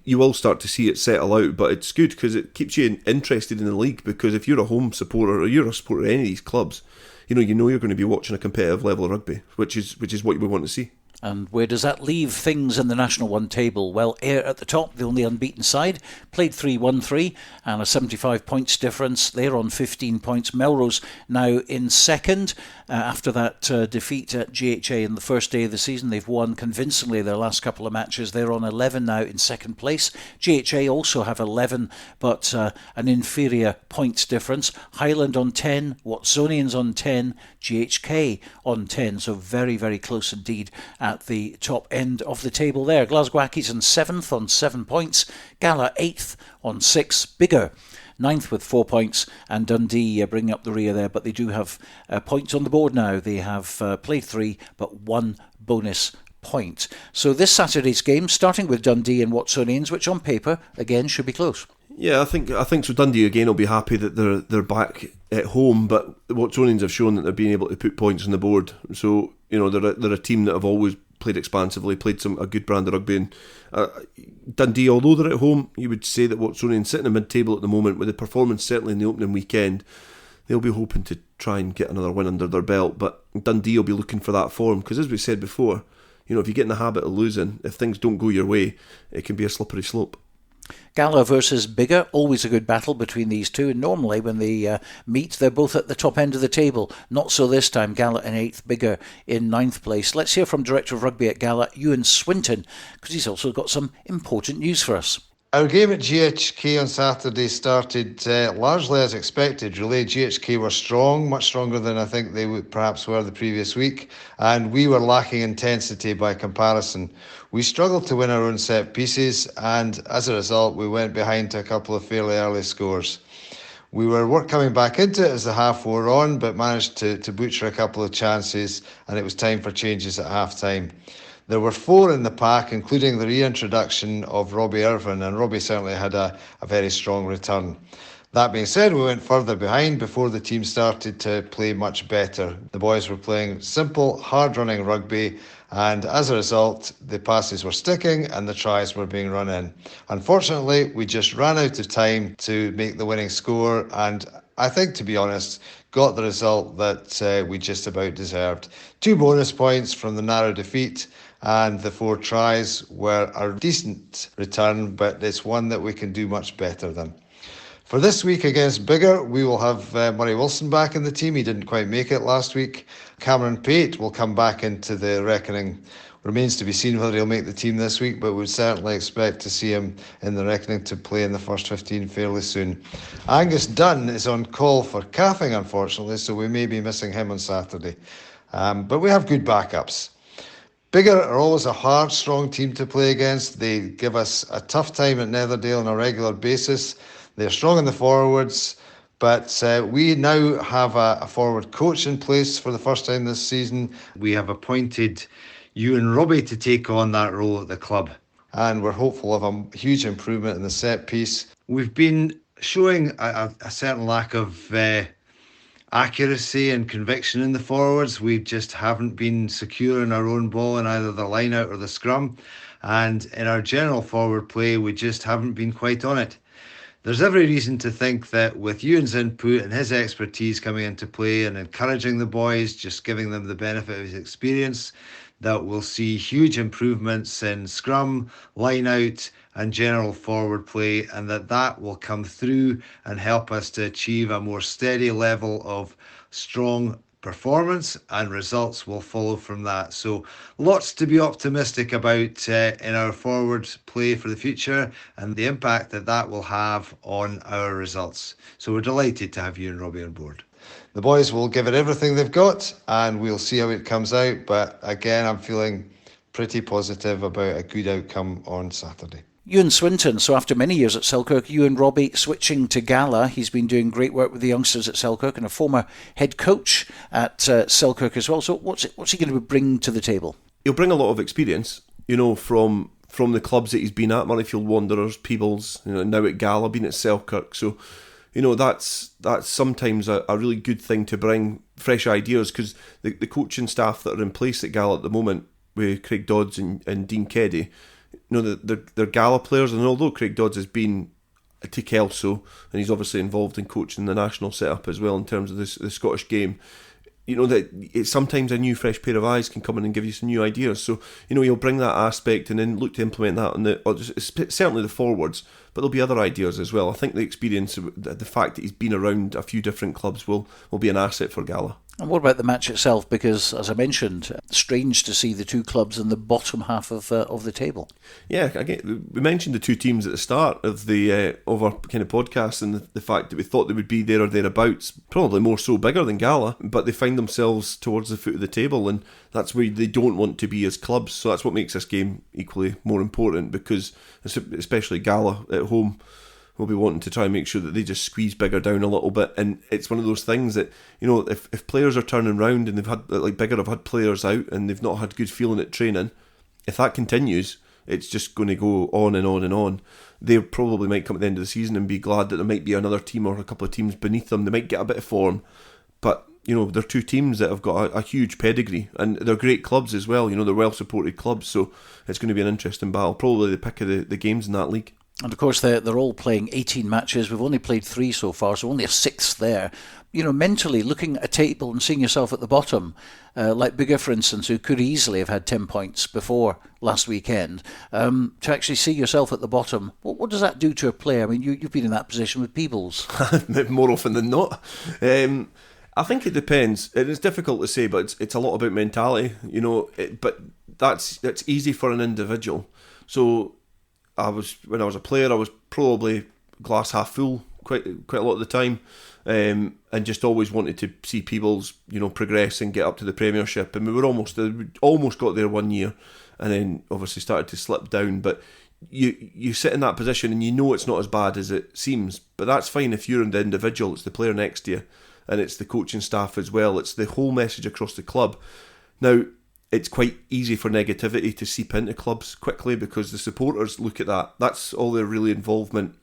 you will start to see it settle out, but it's good because it keeps you interested in the league, because if you're a home supporter or you're a supporter of any of these clubs, you know you're going to be watching a competitive level of rugby, which is what we want to see. And where does that leave things in the National 1 table? Well, Ayr at the top, the only unbeaten side, played 3-1-3 and a 75 points difference. They're on 15 points. Melrose now in second after that defeat at GHA in the first day of the season. They've won convincingly their last couple of matches. They're on 11 now in second place. GHA also have 11, but an inferior points difference. Highland on 10, Watsonians on 10, GHK on 10, so very, very close indeed at the top end of the table there. Glasgow Accies in 7th on 7 points, Gala 8th on 6, Biggar 9th with 4 points, and Dundee bringing up the rear there, but they do have points on the board now. They have played 3 but 1 bonus point. So this Saturday's game, starting with Dundee and Watsonians, which on paper, again, should be close. Yeah, I think so. Dundee again will be happy that they're back at home, but the Watsonians have shown that they're being able to put points on the board. So they're a team that have always played expansively, played a good brand of rugby. And Dundee, although they're at home, you would say that Watsonians sitting in mid-table at the moment with the performance certainly in the opening weekend. They'll be hoping to try and get another win under their belt, but Dundee will be looking for that form because, as we said before, if you get in the habit of losing, if things don't go your way, it can be a slippery slope. Gala versus Biggar, always a good battle between these two, and normally when they meet, they're both at the top end of the table. Not so this time, Gala in 8th, Biggar in 9th place. Let's hear from Director of Rugby at Gala, Ewan Swinton, because he's also got some important news for us. Our game at GHK on Saturday started largely as expected, really. GHK were strong, much stronger than I think they perhaps were the previous week, and we were lacking intensity by comparison. We struggled to win our own set pieces, and as a result, we went behind to a couple of fairly early scores. We were coming back into it as the half wore on, but managed to butcher a couple of chances, and it was time for changes at half-time. There were 4 in the pack, including the reintroduction of Robbie Irvin, and Robbie certainly had a very strong return. That being said, we went further behind before the team started to play much better. The boys were playing simple, hard-running rugby, and as a result, the passes were sticking and the tries were being run in. Unfortunately, we just ran out of time to make the winning score, and I think, to be honest, got the result that we just about deserved. 2 bonus points from the narrow defeat, and the 4 tries were a decent return, but it's one that we can do much better than. For this week against Biggar, we will have Murray Wilson back in the team. He didn't quite make it last week. Cameron Pate will come back into the reckoning. Remains to be seen whether he'll make the team this week, but we'd certainly expect to see him in the reckoning to play in the first 15 fairly soon. Angus Dunn is on call for calving, unfortunately, so we may be missing him on Saturday. But we have good backups. Biggar are always a hard, strong team to play against. They give us a tough time at Netherdale on a regular basis. They're strong in the forwards, but we now have a forward coach in place for the first time this season. We have appointed Ewan Robbie to take on that role at the club, and we're hopeful of a huge improvement in the set piece. We've been showing a certain lack of accuracy and conviction in the forwards. We just haven't been secure in our own ball in either the line out or the scrum, and in our general forward play we just haven't been quite on it. There's every reason to think that with Ewan's input and his expertise coming into play and encouraging the boys, just giving them the benefit of his experience, that we'll see huge improvements in scrum, line out and general forward play, and that will come through and help us to achieve a more steady level of strong performance, and results will follow from that. So lots to be optimistic about in our forward play for the future and the impact that will have on our results. So we're delighted to have you and Robbie on board. The boys will give it everything they've got and we'll see how it comes out, but again I'm feeling pretty positive about a good outcome on Saturday. Ewan Swinton, so after many years at Selkirk, Ewan Robbie switching to Gala. He's been doing great work with the youngsters at Selkirk and a former head coach at Selkirk as well. So what's he going to bring to the table? He'll bring a lot of experience, from the clubs that he's been at, Murrayfield Wanderers, Peebles, now at Gala, been at Selkirk. So, that's sometimes a really good thing to bring fresh ideas, because the coaching staff that are in place at Gala at the moment with Craig Dodds and Dean Keddy, they're Gala players, and although Craig Dodds has been to Kelso and he's obviously involved in coaching the national setup as well in terms of the Scottish game, that it's sometimes a new fresh pair of eyes can come in and give you some new ideas. So he'll bring that aspect and then look to implement that on certainly the forwards, but there'll be other ideas as well. I think the experience, the fact that he's been around a few different clubs will be an asset for Gala. And what about the match itself? Because, as I mentioned, strange to see the two clubs in the bottom half of the table. Yeah, again, we mentioned the two teams at the start of our kind of podcast, and the fact that we thought they would be there or thereabouts, probably more so Biggar than Gala, but they find themselves towards the foot of the table, and that's where they don't want to be as clubs. So that's what makes this game equally more important, because especially Gala at home will be wanting to try and make sure that they just squeeze Biggar down a little bit. And it's one of those things that, if players are turning round and they've had, like Biggar have had players out and they've not had good feeling at training, if that continues, it's just going to go on and on and on. They probably might come at the end of the season and be glad that there might be another team or a couple of teams beneath them. They might get a bit of form, but they're two teams that have got a huge pedigree, and they're great clubs as well. They're well-supported clubs, so it's going to be an interesting battle. Probably the pick of the games in that league. And of course, they're all playing 18 matches. We've only played 3 so far, so only a 6th there. Mentally looking at a table and seeing yourself at the bottom, like Bigger, for instance, who could easily have had 10 points before last weekend, to actually see yourself at the bottom, what does that do to a player? I mean, you've been in that position with Peebles. More often than not. I think it depends. It's difficult to say, but it's a lot about mentality, but that's easy for an individual. So when I was a player, I was probably glass half full quite a lot of the time, and just always wanted to see Peebles, progress and get up to the Premiership. And we almost got there one year, and then obviously started to slip down. But you sit in that position and it's not as bad as it seems. But that's fine if you're the individual. It's the player next to you, and it's the coaching staff as well. It's the whole message across the club. Now, it's quite easy for negativity to seep into clubs quickly because the supporters look at that. That's all their really involvement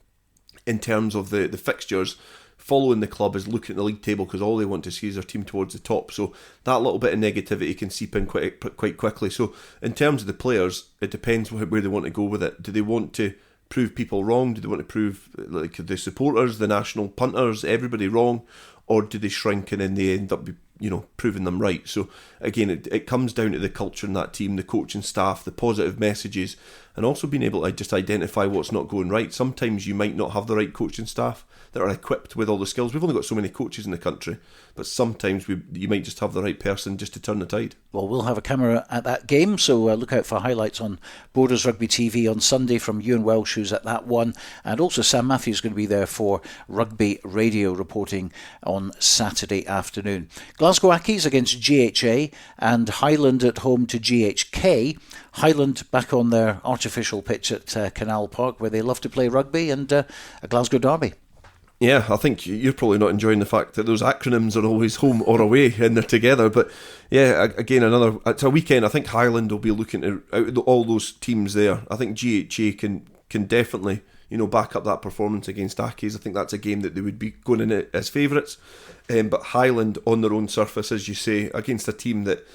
in terms of the fixtures. Following the club is looking at the league table because all they want to see is their team towards the top. So that little bit of negativity can seep in quite quickly. So in terms of the players, it depends where they want to go with it. Do they want to prove people wrong? Do they want to prove like the supporters, the national punters, everybody wrong? Or do they shrink and then they end up proving them right? So again, it comes down to the culture in that team, the coaching staff, the positive messages, and also being able to just identify what's not going right. Sometimes you might not have the right coaching staff that are equipped with all the skills. We've only got so many coaches in the country, but sometimes you might just have the right person just to turn the tide. Well, we'll have a camera at that game, so look out for highlights on Borders Rugby TV on Sunday from Ewan Welsh, who's at that one, and also Sam Matthews is going to be there for Rugby Radio reporting on Saturday afternoon. Glasgow Accies against GHA and Highland at home to GHK. Highland back on their artificial pitch at Canal Park, where they love to play rugby, and a Glasgow derby. Yeah, I think you're probably not enjoying the fact that those acronyms are always home or away and they're together. But yeah, again, it's a weekend. I think Highland will be looking to out of all those teams there. I think GHA can definitely back up that performance against Accies. I think that's a game that they would be going in as favourites. But Highland on their own surface, as you say, against a team that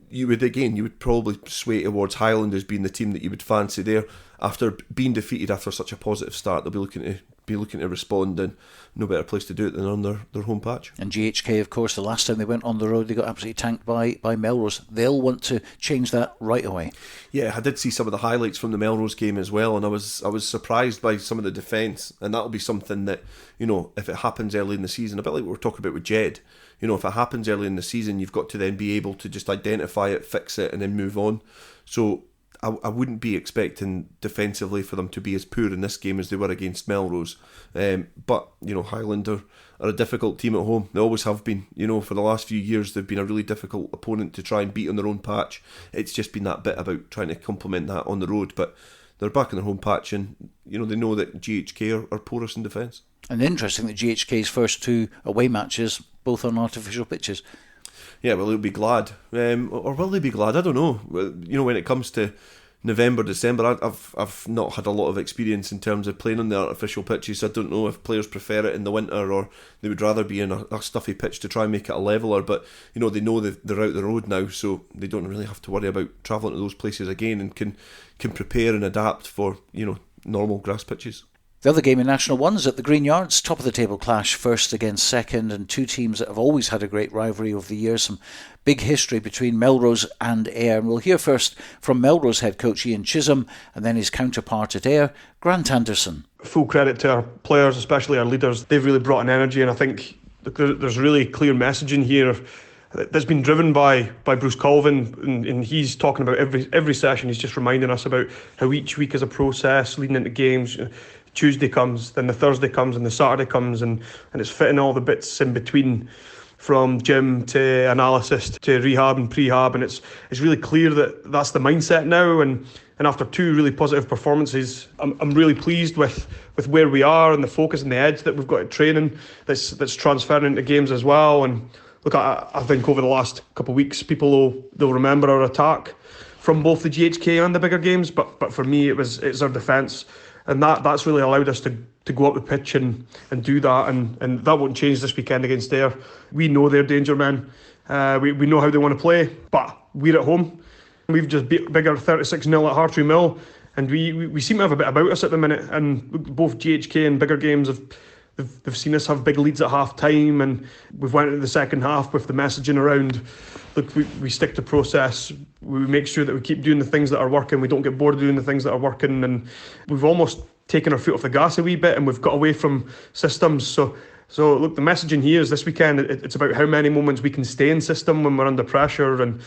you would probably sway towards Highland as being the team that you would fancy there. After being defeated after such a positive start, they'll be looking to respond, and no better place to do it than on their home patch. And GHK, of course, the last time they went on the road, they got absolutely tanked by Melrose. They'll want to change that right away. Yeah, I did see some of the highlights from the Melrose game as well, and I was surprised by some of the defence, and that'll be something that, if it happens early in the season, a bit like what we're talking about with Jed, if it happens early in the season, you've got to then be able to just identify it, fix it, and then move on. So I wouldn't be expecting defensively for them to be as poor in this game as they were against Melrose. But, Highland are a difficult team at home. They always have been. For the last few years, they've been a really difficult opponent to try and beat on their own patch. It's just been that bit about trying to complement that on the road. But they're back in their home patch, and, they know that GHK are porous in defence. And interesting that GHK's first 2 away matches, both on artificial pitches. Yeah, well, they'll be glad. Or will they be glad? I don't know. When it comes to November, December, I've not had a lot of experience in terms of playing on the artificial pitches. I don't know if players prefer it in the winter or they would rather be in a stuffy pitch to try and make it a leveler. But, they know they're out the road now, so they don't really have to worry about travelling to those places again and can prepare and adapt for, normal grass pitches. The other game in National 1 is at the Greenyards, top of the table clash, first against second, and two teams that have always had a great rivalry over the years. Some big history between Melrose and Ayr. And we'll hear first from Melrose head coach Ian Chisholm and then his counterpart at Ayr, Grant Anderson. Full credit to our players, especially our leaders. They've really brought an energy, and I think there's really clear messaging here that's been driven by Bruce Colvin, and he's talking about every session. He's just reminding us about how each week is a process leading into games. Tuesday comes, then the Thursday comes, and the Saturday comes, and it's fitting all the bits in between, from gym to analysis to rehab and prehab, and it's really clear that that's the mindset now. And after 2 really positive performances, I'm really pleased with where we are and the focus and the edge that we've got at training that's transferring into games as well. And look, I think over the last couple of weeks, they'll remember our attack from both the GHK and the bigger games, but for me it's our defence, and that's really allowed us to go up the pitch and do that, and that won't change this weekend against Ayr. We know they're danger men. We know how they want to play, but we're at home. We've just beat Biggar 36-0 at Hartree Mill, and we seem to have a bit about us at the minute, and both GHK and bigger games they've seen us have big leads at half time, and we've went into the second half with the messaging around, look, we stick to process, we make sure that we keep doing the things that are working, we don't get bored of doing the things that are working, and we've almost taken our foot off the gas a wee bit, and we've got away from systems. So look, the messaging here is this weekend, it's about how many moments we can stay in system when we're under pressure, and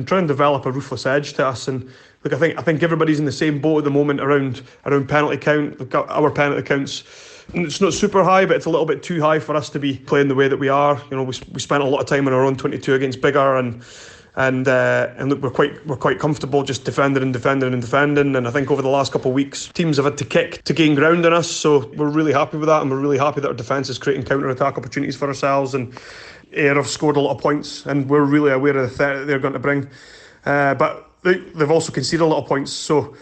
try and develop a ruthless edge to us. And look, I think everybody's in the same boat at the moment around penalty count. Look, our penalty counts, it's not super high, but it's a little bit too high for us to be playing the way that we are. You know, we spent a lot of time in our own 22 against Biggar, and look, we're quite comfortable just defending. And I think over the last couple of weeks, teams have had to kick to gain ground on us. So we're really happy with that, and we're really happy that our defence is creating counter-attack opportunities for ourselves. And Ayr have scored a lot of points, and we're really aware of the threat that they're going to bring. But they've also conceded a lot of points. So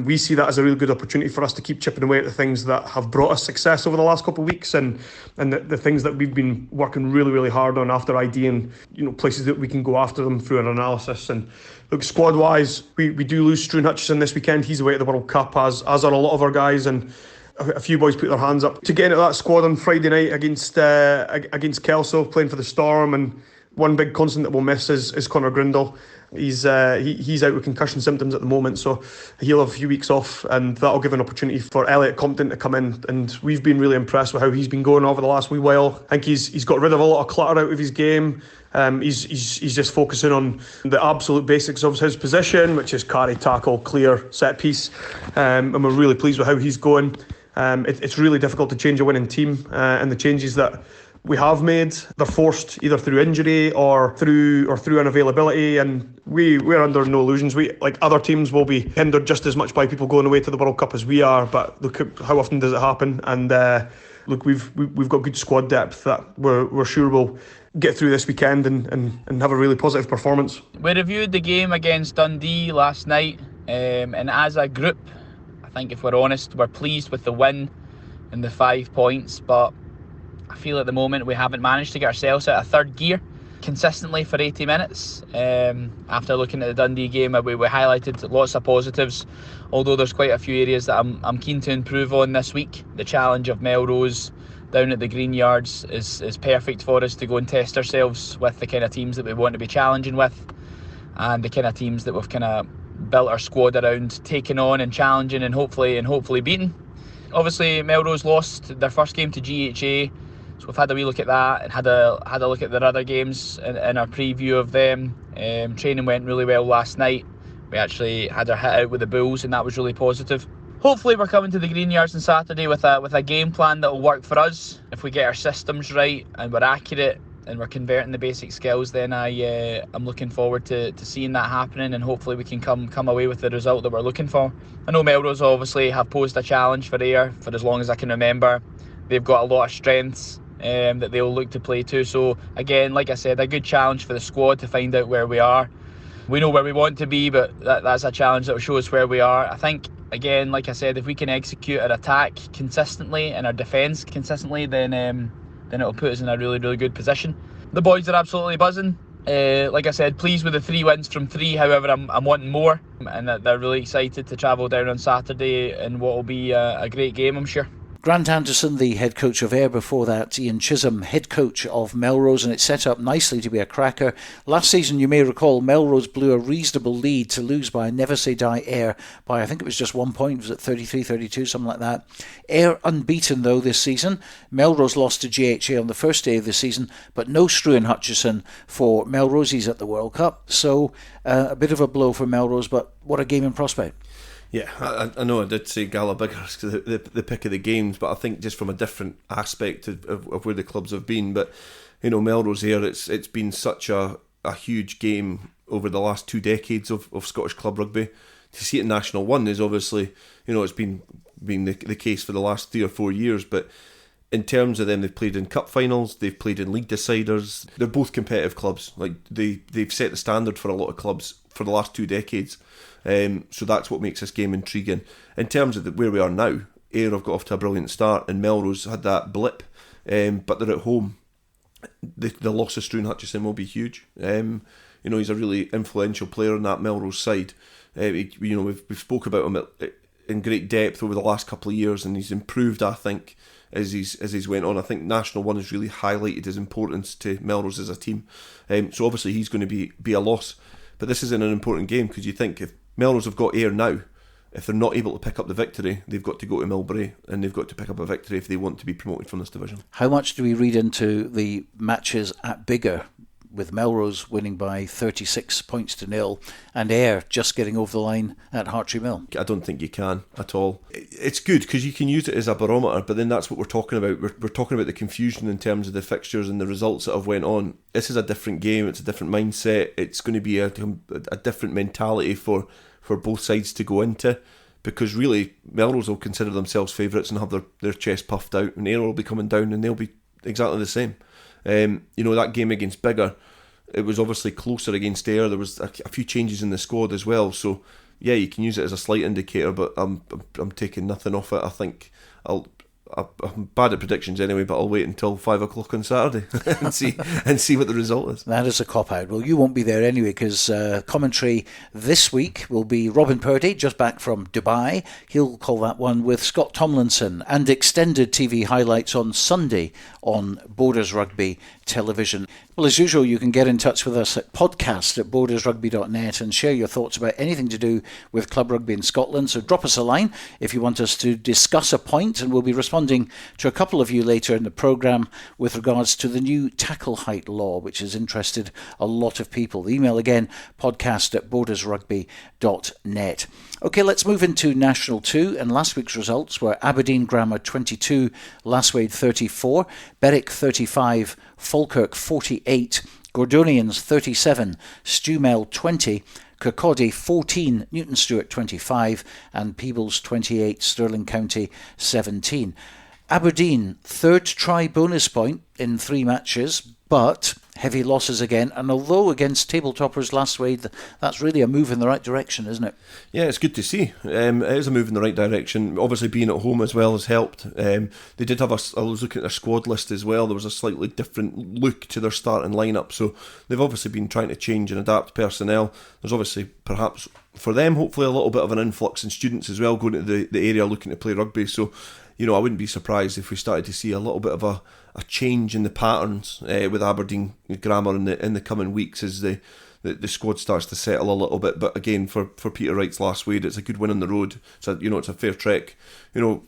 we see that as a really good opportunity for us to keep chipping away at the things that have brought us success over the last couple of weeks, and the things that we've been working really, really hard on after IDing, places that we can go after them through an analysis. And look, squad-wise, we do lose Struan Hutchison this weekend. He's away at the World Cup, as are a lot of our guys, and a few boys put their hands up to get into that squad on Friday night against Kelso, playing for the Storm. And one big constant that we'll miss is Connor Grindle. He's out with concussion symptoms at the moment, so he'll have a few weeks off, and that'll give an opportunity for Elliot Compton to come in. And we've been really impressed with how he's been going over the last wee while. I think he's got rid of a lot of clutter out of his game. He's just focusing on the absolute basics of his position, which is carry, tackle, clear, set piece, and we're really pleased with how he's going. It's really difficult to change a winning team, and the changes that we have made, they're forced either through injury or through unavailability, and we're under no illusions. We, like other teams, will be hindered just as much by people going away to the World Cup as we are. But look, how often does it happen? And look, we've got good squad depth that we're sure we'll get through this weekend and have a really positive performance. We reviewed the game against Dundee last night, and as a group, I think if we're honest, we're pleased with the win and the 5 points, but I feel at the moment we haven't managed to get ourselves out of third gear consistently for 80 minutes. After looking at the Dundee game, we highlighted lots of positives, although there's quite a few areas that I'm keen to improve on this week. The challenge of Melrose down at the Greenyards is perfect for us to go and test ourselves with the kind of teams that we want to be challenging with, and the kind of teams that we've kind of built our squad around taking on and challenging and hopefully beating. Obviously, Melrose lost their first game to GHA, so we've had a wee look at that and had a look at their other games in our preview of them. Training went really well last night. We actually had our hit out with the Bulls, and that was really positive. Hopefully we're coming to the Greenyards on Saturday with a game plan that will work for us. If we get our systems right and we're accurate and we're converting the basic skills, then I'm looking forward to seeing that happening, and hopefully we can come away with the result that we're looking for. I know Melrose obviously have posed a challenge for Ayr for as long as I can remember. They've got a lot of strengths that they'll look to play to. So again, like I said, a good challenge for the squad to find out where we are. We know where we want to be, but that's a challenge that will show us where we are. I think, again, like I said, if we can execute our attack consistently and our defence consistently, then it'll put us in a really, really good position. The boys are absolutely buzzing. Like I said, pleased with the 3 wins from 3. However, I'm wanting more, and they're really excited to travel down on Saturday in what will be a great game, I'm sure. Grant Anderson, the head coach of Ayr. Before that, Ian Chisholm, head coach of Melrose, and it's set up nicely to be a cracker. Last season, you may recall, Melrose blew a reasonable lead to lose by Never Say Die Ayr by, I think it was just 1 point, was it 33-32, something like that. Ayr unbeaten though this season. Melrose lost to GHA on the first day of the season, but no Struan Hutchison for Melrose. He's at the World Cup, so a bit of a blow for Melrose, but what a game in prospect. Yeah, I know I did say Gala Biggers, the pick of the games, but I think just from a different aspect of where the clubs have been. But, Melrose Ayr, it's been such a huge game over the last 2 decades of Scottish Club Rugby. To see it in National 1 is obviously, it's been the case for the last 3 or 4 years, but in terms of them, they've played in cup finals, they've played in league deciders. They're both competitive clubs. Like they've set the standard for a lot of clubs for the last 2 decades. So that's what makes this game intriguing. In terms of where we are now, Ayr have got off to a brilliant start, and Melrose had that blip, but they're at home. The loss of Struan Hutchison will be huge. He's a really influential player in that Melrose side. We've spoke about him in great depth over the last couple of years, and he's improved, I think, as he's went on. I think National 1 has really highlighted his importance to Melrose as a team. So obviously he's going to be a loss. But this is an important game, because you think if Melrose have got Ayr now, if they're not able to pick up the victory, they've got to go to Milbury, and they've got to pick up a victory if they want to be promoted from this division. How much do we read into the matches at Biggar, with Melrose winning by 36 points to 0 and Ayr just getting over the line at Hartree Mill? I don't think you can at all. It's good because you can use it as a barometer, but then that's what we're talking about. We're talking about the confusion in terms of the fixtures and the results that have went on. This is a different game, it's a different mindset, it's going to be a different mentality for both sides to go into, because really Melrose will consider themselves favourites and have their chest puffed out, and Ayr will be coming down and they'll be exactly the same. That game against Biggar, it was obviously closer against Ayr. There was a few changes in the squad as well, so yeah, you can use it as a slight indicator, but I'm taking nothing off it. I think I'm bad at predictions anyway, but I'll wait until 5 o'clock on Saturday and see what the result is. That is a cop-out. Well, you won't be there anyway, because commentary this week will be Robin Purdy, just back from Dubai. He'll call that one with Scott Tomlinson, and extended TV highlights on Sunday on Borders Rugby television. Well, as usual, you can get in touch with us at podcast@bordersrugby.net and share your thoughts about anything to do with club rugby in Scotland. So drop us a line if you want us to discuss a point, and we'll be responding to a couple of you later in the programme with regards to the new tackle height law, which has interested a lot of people. The email again, podcast@bordersrugby.net. OK, let's move into National 2, and last week's results were Aberdeen Grammar 22, Lasswade 34, Berwick 35, Falkirk 48, Gordonians 37, Stewmel 20, Kirkcaldy 14, Newton Stewart 25, and Peebles 28, Stirling County 17. Aberdeen, third try bonus point in 3 matches, but heavy losses again. And although against table toppers Lasswade, that's really a move in the right direction, isn't it? Yeah, it's good to see. It is a move in the right direction. Obviously, being at home as well has helped. They did have I was looking at their squad list as well. There was a slightly different look to their starting lineup. So they've obviously been trying to change and adapt personnel. There's obviously, perhaps for them, hopefully a little bit of an influx in students as well going to the area looking to play rugby. So, I wouldn't be surprised if we started to see a little bit of a change in the patterns with Aberdeen Grammar in the coming weeks as the squad starts to settle a little bit. But again, for Peter Wright's Lasswade, it's a good win on the road. So it's a fair trek.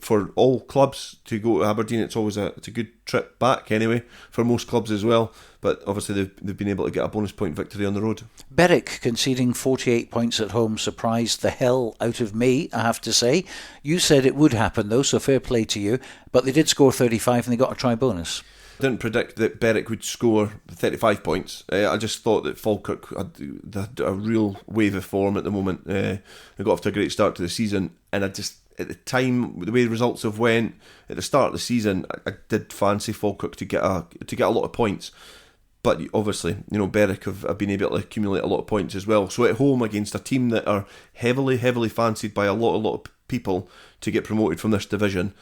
For all clubs to go to Aberdeen, it's a good trip back anyway for most clubs as well. But obviously they've been able to get a bonus point victory on the road. Berwick conceding 48 points at home surprised the hell out of me, I have to say. You said it would happen though, so fair play to you. But they did score 35 and they got a try bonus. I didn't predict that Berwick would score 35 points. I just thought that Falkirk had a real wave of form at the moment. They got off to a great start to the season, and at the time, the way the results have went at the start of the season, I did fancy Falkirk to get a lot of points. But obviously, Berwick have been able to accumulate a lot of points as well. So at home against a team that are heavily, heavily fancied by a lot of people to get promoted from this division,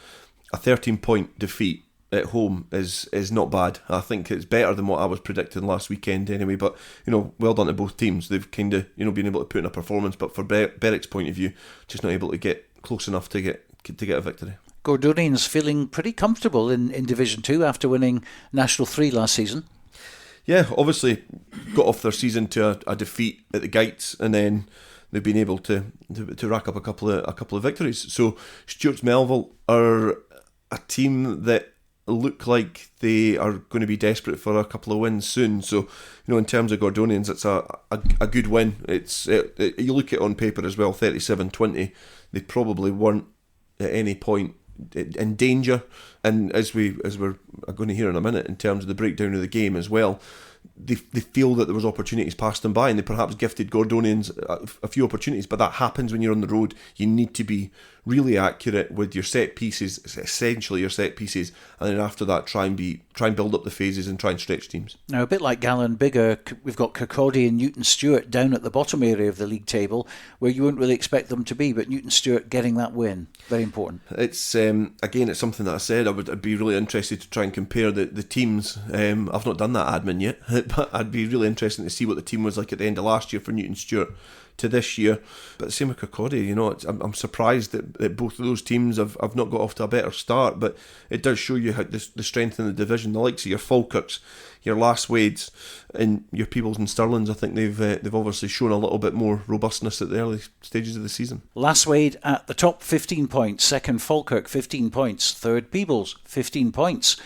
a 13-point defeat at home is not bad. I think it's better than what I was predicting last weekend anyway. But well done to both teams. They've kind of been able to put in a performance. But for Berwick's point of view, just not able to get close enough to get a victory. Gordonians feeling pretty comfortable in Division 2 after winning National 3 last season. Yeah, obviously got off their season to a defeat at the Gates, and then they've been able to rack up a couple of victories. So Stuart's Melville are a team that look like they are going to be desperate for a couple of wins soon. So in terms of Gordonians, it's a good win. You look at it on paper as well, 37-20. They probably weren't at any point in danger, and as we're going to hear in a minute in terms of the breakdown of the game as well, they feel that there was opportunities passed them by, and they perhaps gifted Gordonians a few opportunities. But that happens when you're on the road. You need to be really accurate with your set pieces, essentially your set pieces, and then after that try and build up the phases and try and stretch teams. Now, a bit like Gallon-Biggar, we've got Kirkcaldy and Newton Stuart down at the bottom area of the league table, where you wouldn't really expect them to be, but Newton Stuart getting that win, very important. It's again, it's something that I said I'd be really interested to try and compare the teams. I've not done that admin yet, but I'd be really interested to see what the team was like at the end of last year for Newton Stuart to this year. But same with Kirkcaldy, I'm surprised that both of those teams have not got off to a better start, but it does show you how the strength in the division. The likes of your Falkirks, your Lasswades and your Peebles and Stirlings, I think they've obviously shown a little bit more robustness at the early stages of the season. Lasswade at the top, 15 points. Second, Falkirk, 15 points. Third, Peebles, 15 points.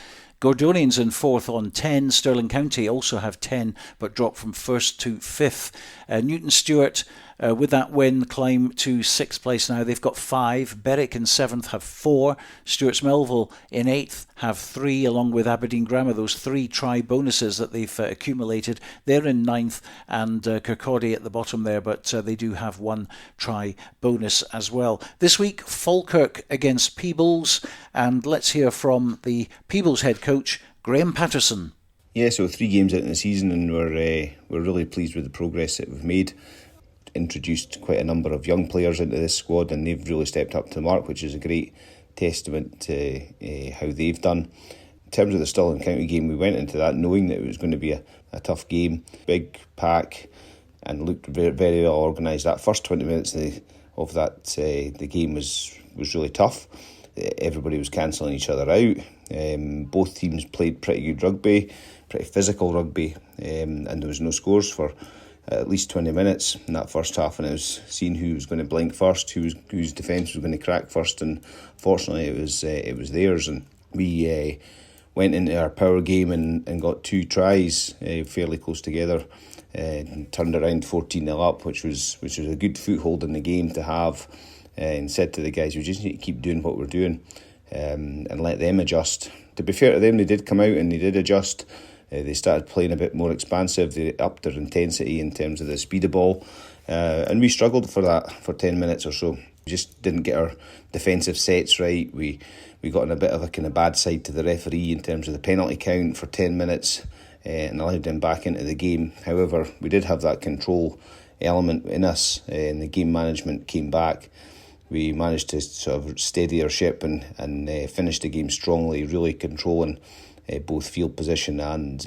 Gordonians in fourth on 10. Stirling County also have 10, but drop from first to fifth. Newton Stuart, with that win, climb to sixth place now. They've got 5. Berwick in seventh have 4. Stuart's Melville in eighth have 3, along with Aberdeen Grammar. Those 3 try bonuses that they've accumulated. They're in ninth, and Kirkcaldy at the bottom there, but they do have 1 try bonus as well. This week, Falkirk against Peebles, and let's hear from the Peebles head coach, Graham Patterson. Yeah, so 3 games out in the season, and we're really pleased with the progress that we've made. Introduced quite a number of young players into this squad, and they've really stepped up to the mark, which is a great testament to how they've done. In terms of the Stirling County game, we went into that knowing that it was going to be a tough game, big pack, and looked very, very well organised. That first 20 minutes of that the game was really tough. Everybody was cancelling each other out. Both teams played pretty good rugby, pretty physical rugby, and there was no scores for at least 20 minutes in that first half, and it was seeing who was going to blink first, whose defence was going to crack first, and fortunately it was theirs, and we went into our power game and got 2 tries fairly close together, and turned around 14-0 up, which was a good foothold in the game to have, and said to the guys, we just need to keep doing what we're doing, and let them adjust. To be fair to them, they did come out and they did adjust. They started playing a bit more expansive. They upped their intensity in terms of the speed of ball, and we struggled for that for 10 minutes or so. We just didn't get our defensive sets right. We got on a bit of a kind of bad side to the referee in terms of the penalty count for 10 minutes and allowed them back into the game. However, we did have that control element in us, and the game management came back. We managed to sort of steady our ship and finish the game strongly, really controlling both field position and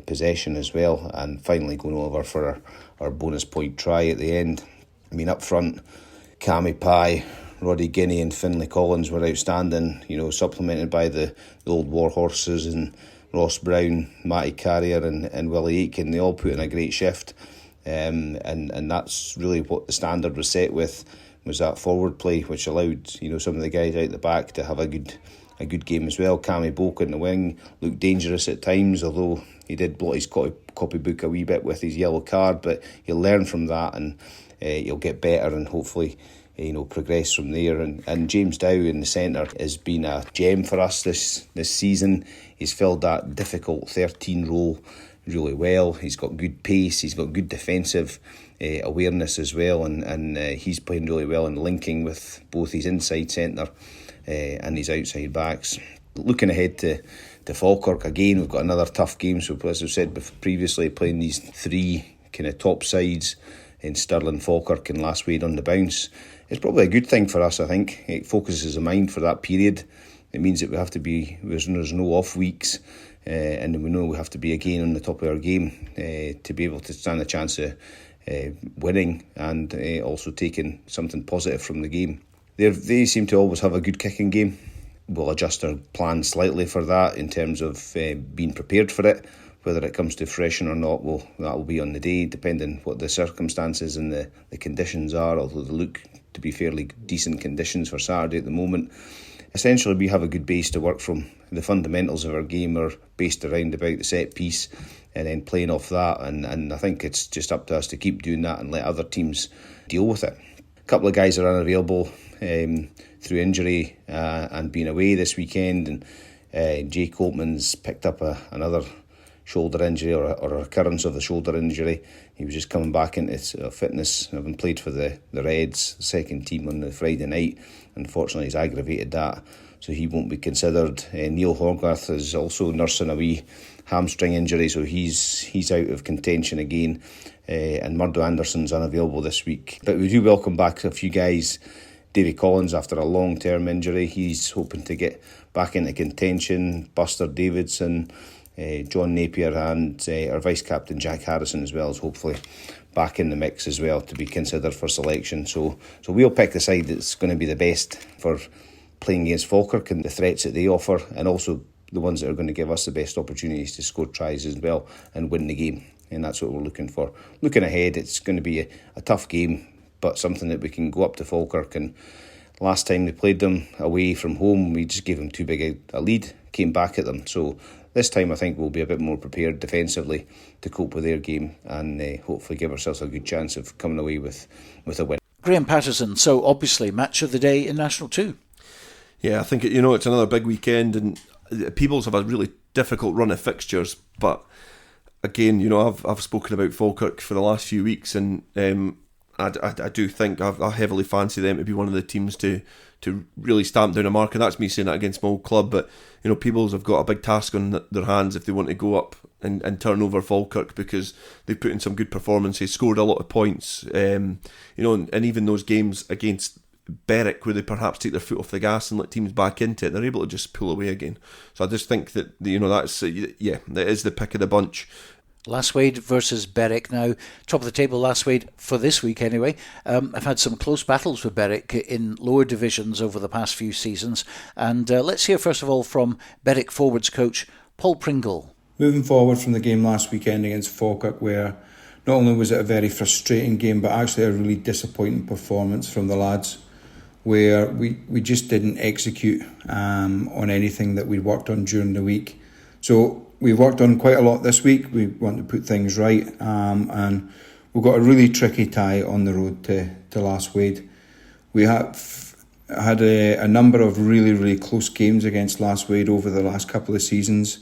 possession as well, and finally going over for our bonus point try at the end. I mean, up front, Cammy Pye, Roddy Guinea and Finlay Collins were outstanding, supplemented by the old war horses and Ross Brown, Matty Carrier and Willie Aitken. They all put in a great shift, and that's really what the standard was set with, was that forward play, which allowed some of the guys out the back to have a good game as well. Cammy Boak in the wing looked dangerous at times, although he did blot his copybook a wee bit with his yellow card, but he'll learn from that, and he'll get better and hopefully progress from there. And James Dow in the centre has been a gem for us this season. He's filled that difficult 13 role really well. He's got good pace, he's got good defensive awareness as well, and he's playing really well in linking with both his inside centre and his outside backs. Looking ahead to Falkirk, again, we've got another tough game. So as I've said previously, playing these 3 kind of top sides in Stirling, Falkirk and Lasswade on the bounce, it's probably a good thing for us. I think it focuses the mind for that period. It means that we have to be, there's no off weeks, and we know we have to be again on the top of our game to be able to stand a chance of winning and also taking something positive from the game. They seem to always have a good kicking game. We'll adjust our plan slightly for that in terms of being prepared for it. Whether it comes to fruition or not, that will be on the day, depending what the circumstances and the conditions are, although they look to be fairly decent conditions for Saturday at the moment. Essentially, we have a good base to work from. The fundamentals of our game are based around about the set piece and then playing off that, and I think it's just up to us to keep doing that and let other teams deal with it. A couple of guys are unavailable through injury and being away this weekend, and Jay Coltman's picked up another shoulder injury or a recurrence of the shoulder injury. He was just coming back into fitness, having played for the Reds, the second team on the Friday night. Unfortunately, he's aggravated that, so he won't be considered. Neil Horgarth is also nursing a wee hamstring injury, so he's out of contention again. And Murdo Anderson's unavailable this week. But we do welcome back a few guys. Davy Collins, after a long-term injury, he's hoping to get back into contention. Buster Davidson, John Napier, and our vice-captain Jack Harrison as well is hopefully back in the mix as well to be considered for selection. So we'll pick the side that's going to be the best for playing against Falkirk and the threats that they offer, and also the ones that are going to give us the best opportunities to score tries as well and win the game. And that's what we're looking for. Looking ahead, it's going to be a tough game, but something that we can go up to Falkirk. And last time they played them away from home, we just gave them too big a lead, came back at them. So this time I think we'll be a bit more prepared defensively to cope with their game and hopefully give ourselves a good chance of coming away with a win. Graham Patterson, so obviously match of the day in National 2. Yeah, I think it's another big weekend, and Peebles have a really difficult run of fixtures, but again, I've spoken about Falkirk for the last few weeks, and I do think I heavily fancy them to be one of the teams to really stamp down a mark, and that's me saying that against my old club. But Peebles have got a big task on their hands if they want to go up and turn over Falkirk, because they've put in some good performances, scored a lot of points, and even those games against Berwick where they perhaps take their foot off the gas and let teams back into it, they're able to just pull away again. So I just think that that's that is the pick of the bunch. Lasswade versus Berwick now, top of the table Lasswade for this week anyway. I've had some close battles with Berwick in lower divisions over the past few seasons, and let's hear first of all from Berwick forwards coach Paul Pringle. Moving forward from the game last weekend against Falkirk, where not only was it a very frustrating game but actually a really disappointing performance from the lads, where we just didn't execute on anything that we'd worked on during the week. So we've worked on quite a lot this week. We want to put things right, and we've got a really tricky tie on the road to Lasswade. We have had a number of really, really close games against Lasswade over the last couple of seasons.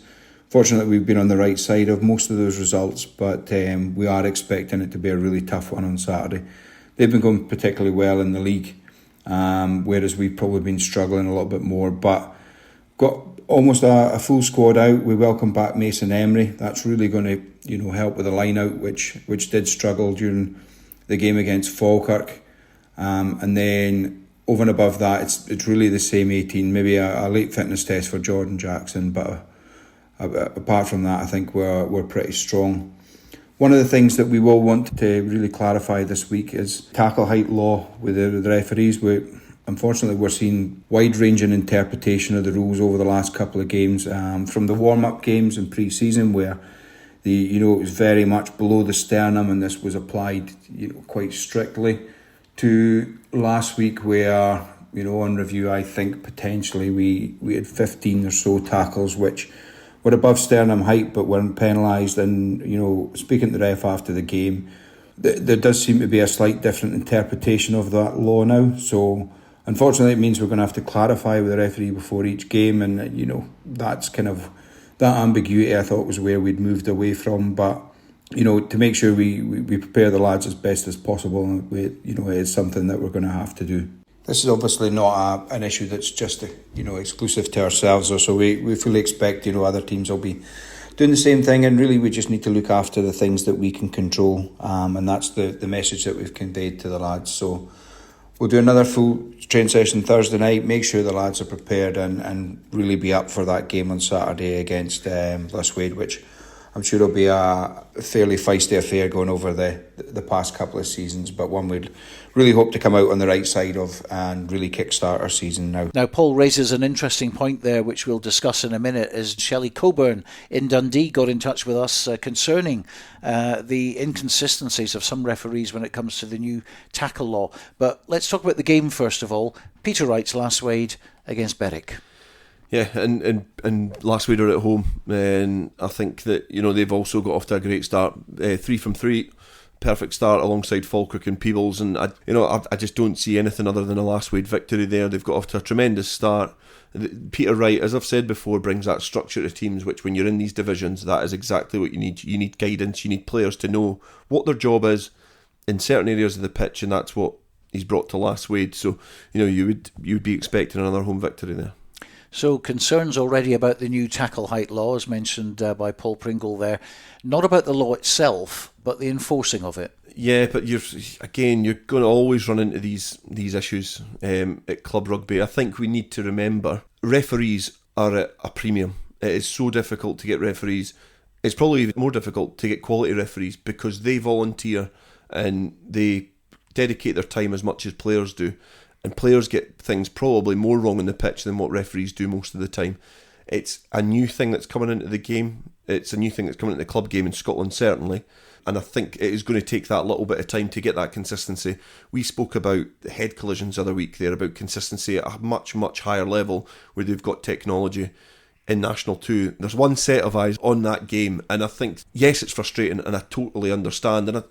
Fortunately, we've been on the right side of most of those results, but we are expecting it to be a really tough one on Saturday. They've been going particularly well in the league, whereas we've probably been struggling a little bit more, but got almost a full squad out. We welcome back Mason Emery. That's really going to help with the line out, which did struggle during the game against Falkirk, and then over and above that it's really the same 18, maybe a late fitness test for Jordan Jackson, but apart from that I think we're pretty strong. One of the things that we will want to really clarify this week is tackle height law with the referees. Unfortunately, we're seeing wide-ranging interpretation of the rules over the last couple of games, from the warm-up games in pre-season, where it was very much below the sternum, and this was applied quite strictly, to last week, where on review I think potentially we had 15 or so tackles which were above sternum height but weren't penalised. And speaking to the ref after the game, there does seem to be a slight different interpretation of that law now. So unfortunately, it means we're going to have to clarify with the referee before each game, and that's kind of that ambiguity I thought was where we'd moved away from. But to make sure we prepare the lads as best as possible, it is something that we're going to have to do. This is obviously not an issue that's just exclusive to ourselves, so we fully expect other teams will be doing the same thing, and really we just need to look after the things that we can control, and that's the message that we've conveyed to the lads. So we'll do another full train session Thursday night, make sure the lads are prepared and really be up for that game on Saturday against Lasswade, which I'm sure will be a fairly feisty affair going over the past couple of seasons, but one we'd really hope to come out on the right side of and really kickstart our season now. Now, Paul raises an interesting point there, which we'll discuss in a minute, as Shelley Coburn in Dundee got in touch with us concerning the inconsistencies of some referees when it comes to the new tackle law. But let's talk about the game first of all. Peter Wright's Lasswade against Berwick. Yeah, and Lasswade are at home, and I think that they've also got off to a great start. 3 from 3, perfect start alongside Falkirk and Peebles, and I just don't see anything other than a last wait victory there. They've got off to a tremendous start. Peter Wright, as I've said before, brings that structure to teams, which when you're in these divisions, that is exactly what you need. You need guidance, you need players to know what their job is in certain areas of the pitch, and that's what he's brought to Last Wade. So, you would be expecting another home victory there. So concerns already about the new tackle height law, as mentioned by Paul Pringle there. Not about the law itself, but the enforcing of it. Yeah, but you're going to always run into these issues at club rugby. I think we need to remember referees are at a premium. It is so difficult to get referees. It's probably even more difficult to get quality referees because they volunteer and they dedicate their time as much as players do. And players get things probably more wrong on the pitch than what referees do most of the time. It's a new thing that's coming into the game. It's a new thing that's coming into the club game in Scotland, certainly. And I think it is going to take that little bit of time to get that consistency. We spoke about head collisions the other week there, about consistency at a much, much higher level where they've got technology. In National 2, there's one set of eyes on that game, and I think, yes, it's frustrating, and I totally understand. And,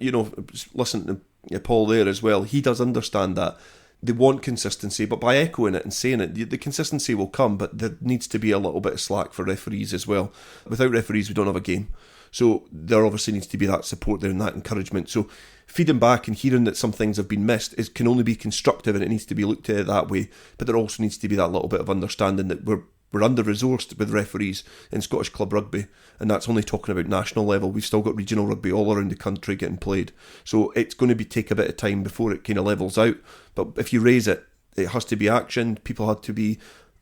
listen to Paul there as well, he does understand that. They want consistency, but by echoing it and saying it, the consistency will come, but there needs to be a little bit of slack for referees as well. Without referees, we don't have a game. So there obviously needs to be that support there and that encouragement. So feeding back and hearing that some things have been missed can only be constructive, and it needs to be looked at that way. But there also needs to be that little bit of understanding that we're under-resourced with referees in Scottish Club Rugby, and that's only talking about national level. We've still got regional rugby all around the country getting played. So it's going to take a bit of time before it kind of levels out. But if you raise it, it has to be actioned. People have to be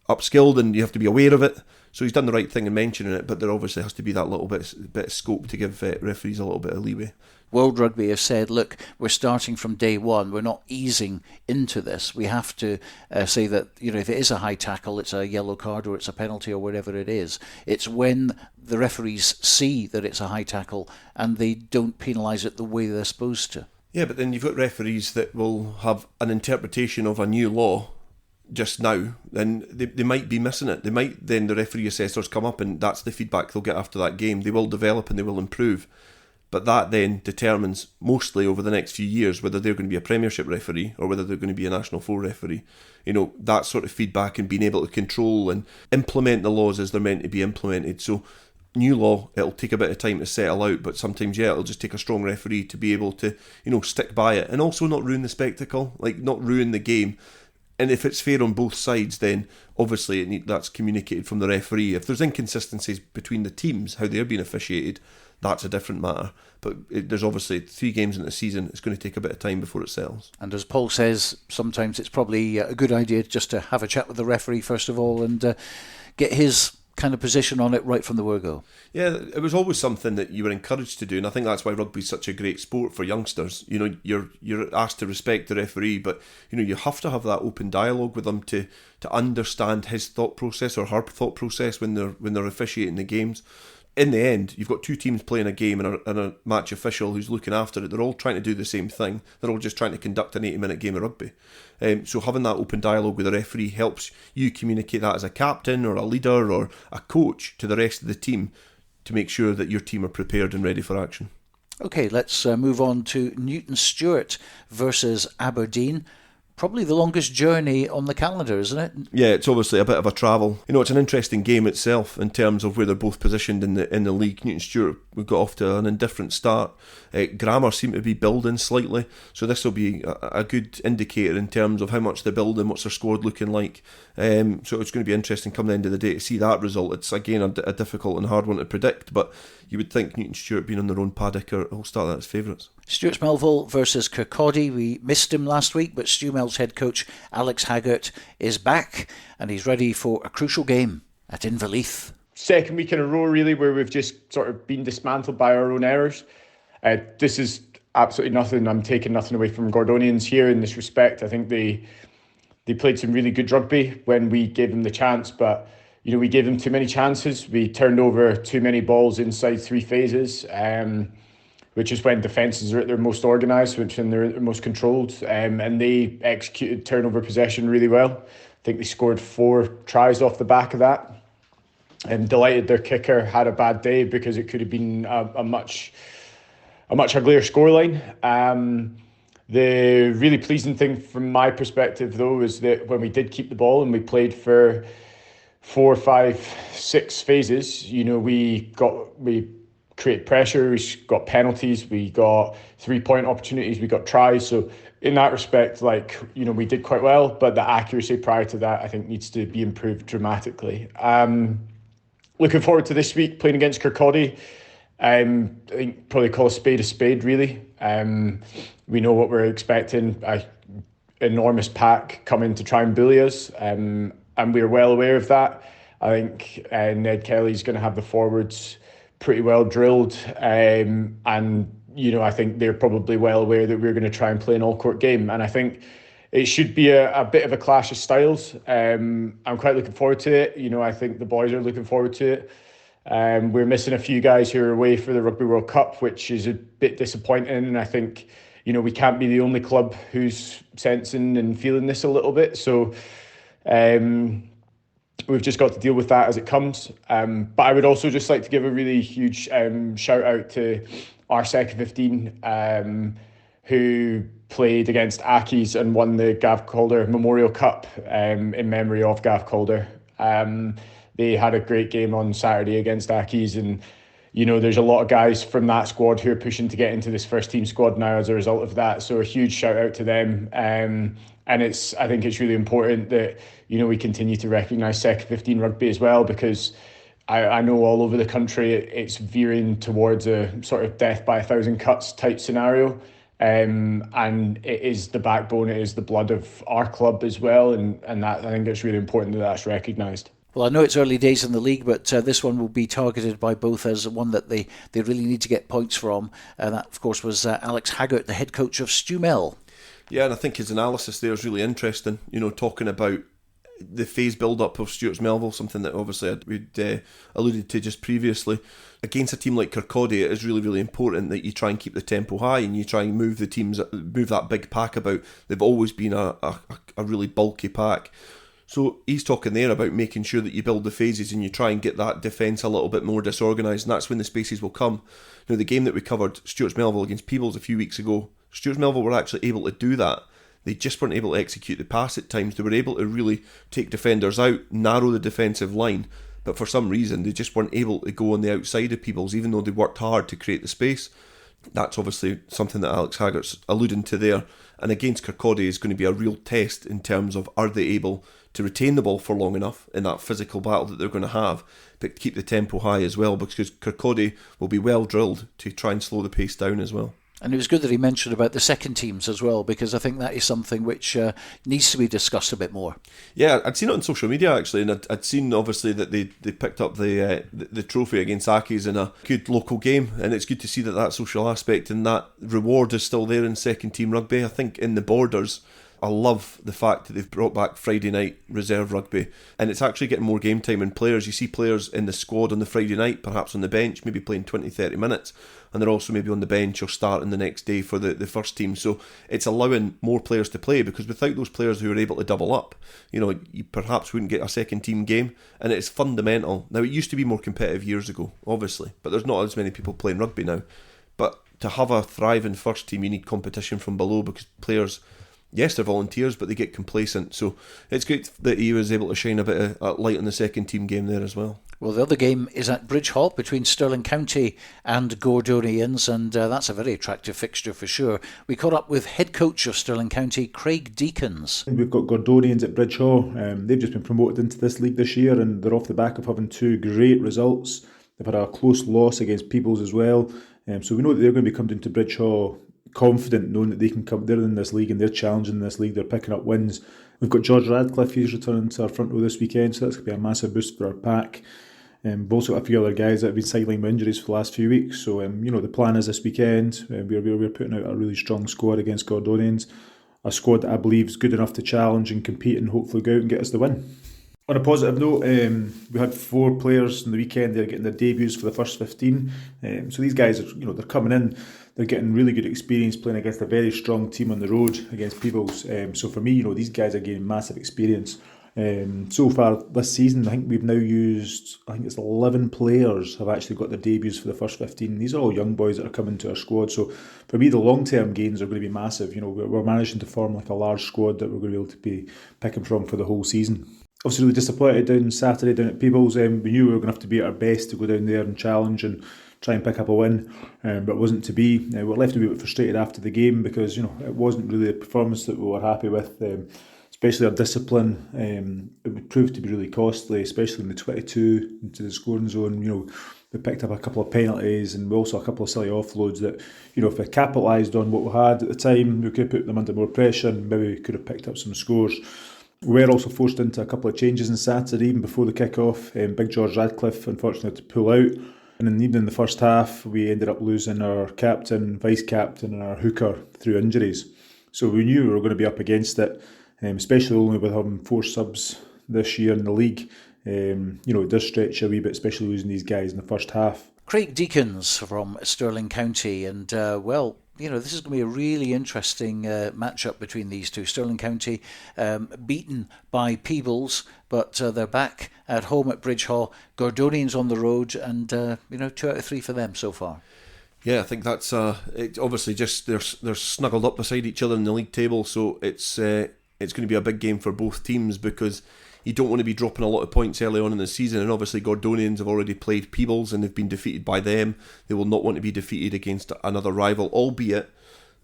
upskilled and you have to be aware of it. So he's done the right thing in mentioning it, but there obviously has to be that little bit of scope to give referees a little bit of leeway. World Rugby have said, look, we're starting from day one. We're not easing into this. We have to say that, if it is a high tackle, it's a yellow card or it's a penalty or whatever it is. It's when the referees see that it's a high tackle and they don't penalise it the way they're supposed to. Yeah, but then you've got referees that will have an interpretation of a new law just now, then they might be missing it. They might, then the referee assessors come up and that's the feedback they'll get after that game. They will develop and they will improve. But that then determines mostly over the next few years whether they're going to be a Premiership referee or whether they're going to be a National 4 referee. That sort of feedback and being able to control and implement the laws as they're meant to be implemented. So new law, it'll take a bit of time to settle out, but sometimes, it'll just take a strong referee to be able to, stick by it and also not ruin the spectacle, not ruin the game. And if it's fair on both sides, then obviously that's communicated from the referee. If there's inconsistencies between the teams, how they're being officiated, that's a different matter. But there's obviously 3 games in the season. It's going to take a bit of time before it settles. And as Paul says, sometimes it's probably a good idea just to have a chat with the referee first of all and get his kind of position on it right from the word go. Yeah, it was always something that you were encouraged to do, and I think that's why rugby's such a great sport for youngsters. You're asked to respect the referee, but you have to have that open dialogue with them to understand his thought process or her thought process when they're officiating the games. In the end, you've got 2 teams playing a game and a match official who's looking after it. They're all trying to do the same thing. They're all just trying to conduct an 80-minute game of rugby. So having that open dialogue with the referee helps you communicate that as a captain or a leader or a coach to the rest of the team to make sure that your team are prepared and ready for action. Okay, let's move on to Newton Stuart versus Aberdeen. Probably the longest journey on the calendar, isn't it? Yeah, it's obviously a bit of a travel. It's an interesting game itself in terms of where they're both positioned in the league. Newton Stuart, we've got off to an indifferent start. Grammar seem to be building slightly, so this will be a good indicator in terms of how much they're building, what's their squad looking like. So it's going to be interesting come the end of the day to see that result. It's again a difficult and hard one to predict, but you would think Newton Stuart being on their own paddock will start that as favourites. Stuart Melville versus Kirkcaldy. We missed him last week, but Stu Mel's head coach Alex Haggart is back and he's ready for a crucial game at Inverleith. Second week in a row, really, where we've just sort of been dismantled by our own errors. This is absolutely nothing. I'm taking nothing away from Gordonians here in this respect. I think they played some really good rugby when we gave them the chance, but we gave them too many chances. We turned over too many balls inside 3 phases. Which is when defences are at their most organised, which when they're at their most controlled. And they executed turnover possession really well. I think they scored 4 tries off the back of that. I'm delighted their kicker had a bad day because it could have been a much much uglier scoreline. The really pleasing thing from my perspective, though, is that when we did keep the ball and we played for 4, 5, 6 phases, we created pressure, we got penalties, we got 3-point opportunities, we got tries. So in that respect, we did quite well, but the accuracy prior to that, I think, needs to be improved dramatically. Looking forward to this week, playing against Kirkcaldy. I think probably call a spade, really. We know what we're expecting, an enormous pack coming to try and bully us, and we're well aware of that. I think Ned Kelly's going to have the forwards pretty well drilled, and I think they're probably well aware that we're going to try and play an all-court game, and I think it should be a bit of a clash of styles. I'm quite looking forward to it. I think the boys are looking forward to it. We're missing a few guys who are away for the Rugby World Cup, which is a bit disappointing, and I think we can't be the only club who's sensing and feeling this a little bit. So we've just got to deal with that as it comes. But I would also just like to give a really huge shout out to our second 15 who played against Accies and won the Gav Calder Memorial Cup in memory of Gav Calder. They had a great game on Saturday against Accies, and there's a lot of guys from that squad who are pushing to get into this first team squad now as a result of that. So a huge shout out to them. And I think it's really important that we continue to recognise second 15 rugby as well, because I know all over the country it's veering towards a sort of death by 1,000 cuts type scenario. And it is the backbone, it is the blood of our club as well, and that I think it's really important that that's recognised. Well, I know it's early days in the league, but this one will be targeted by both as one that they really need to get points from. And that, of course, was Alex Haggart, the head coach of Stumel. Yeah, and I think his analysis there is really interesting, talking about the phase build-up of Stuart's Melville, something that obviously we'd alluded to just previously. Against a team like Kirkcaldy, it is really, really important that you try and keep the tempo high and you try and move that big pack about. They've always been a really bulky pack. So he's talking there about making sure that you build the phases and you try and get that defence a little bit more disorganised, and that's when the spaces will come. Now, the game that we covered, Stuart's Melville against Peebles a few weeks ago, Stuart's Melville were actually able to do that. They just weren't able to execute the pass at times. They were able to really take defenders out, narrow the defensive line, but for some reason they just weren't able to go on the outside of Peebles, even though they worked hard to create the space. That's obviously something that Alex Haggart's alluding to there. And against Kirkcaldy is going to be a real test in terms of, are they able to retain the ball for long enough in that physical battle that they're going to have, but keep the tempo high as well, because Kirkcaldy will be well drilled to try and slow the pace down as well. And it was good that he mentioned about the second teams as well, because I think that is something which needs to be discussed a bit more. Yeah, I'd seen it on social media actually, and I'd seen obviously that they picked up the trophy against Accies in a good local game, and it's good to see that social aspect and that reward is still there in second team rugby. I think in the borders, I love the fact that they've brought back Friday night reserve rugby, and it's actually getting more game time, and you see players in the squad on the Friday night, perhaps on the bench, maybe playing 20-30 minutes, and they're also maybe on the bench or starting the next day for the first team. So it's allowing more players to play, because without those players who are able to double up, you perhaps wouldn't get a second team game, and it's fundamental. Now, it used to be more competitive years ago, obviously, but there's not as many people playing rugby now. But to have a thriving first team, you need competition from below, because players, yes, they're volunteers, but they get complacent. So it's great that he was able to shine a bit of light on the second team game there as well. Well, the other game is at Bridge Hop between Stirling County and Gordonians, and that's a very attractive fixture for sure. We caught up with head coach of Stirling County, Craig Deacons. We've got Gordonians at Bridge Hall. They've just been promoted into this league this year, and they're off the back of having two great results. They've had a close loss against Peebles as well. So we know that they're going to be coming into Bridge Hall confident, knowing that they can come. They're in this league and they're challenging this league. They're picking up wins. We've got George Radcliffe. He's returning to our front row this weekend, so that's going to be a massive boost for our pack. We've also got a few other guys that have been sidelined with injuries for the last few weeks. So the plan is this weekend we're putting out a really strong squad against Gordonians, a squad that I believe is good enough to challenge and compete and hopefully go out and get us the win. On a positive note, we had 4 players in the weekend. They're getting their debuts for the first 15. So these guys are, they're coming in. They're getting really good experience playing against a very strong team on the road against Peebles. So for me, these guys are gaining massive experience. So far this season, I think we've now used, I think it's 11 players have actually got their debuts for the first 15. These are all young boys that are coming to our squad. So for me, the long-term gains are going to be massive. You know, we're managing to form like a large squad that we're going to be able to be picking from for the whole season. Obviously, really disappointed down Saturday down at Peebles. We knew we were going to have to be at our best to go down there and challenge and try and pick up a win, but it wasn't to be. We were left a bit frustrated after the game because, you know, it wasn't really a performance that we were happy with. Especially our discipline, it would prove to be really costly, especially in the 22 into the scoring zone. You know, we picked up a couple of penalties and also a couple of silly offloads that, you know, if we capitalised on what we had at the time, we could have put them under more pressure and maybe we could have picked up some scores. We were also forced into a couple of changes on Saturday, even before the kick-off. Big George Radcliffe, unfortunately, had to pull out. And then even in the first half, we ended up losing our captain, vice-captain and our hooker through injuries. So we knew we were going to be up against it. Especially only with having 4 subs this year in the league. You know, it does stretch a wee bit, especially losing these guys in the first half. Craig Deakins from Stirling County, and well, you know, this is going to be a really interesting matchup between these two. Stirling County beaten by Peebles, but they're back at home at Bridgehaugh. Gordonians on the road, and you know, 2 out of 3 for them so far. Yeah, I think that's it. Obviously, just they're snuggled up beside each other in the league table, so it's going to be a big game for both teams because you don't want to be dropping a lot of points early on in the season, and obviously Gordonians have already played Peebles and they've been defeated by them. They will not want to be defeated against another rival, albeit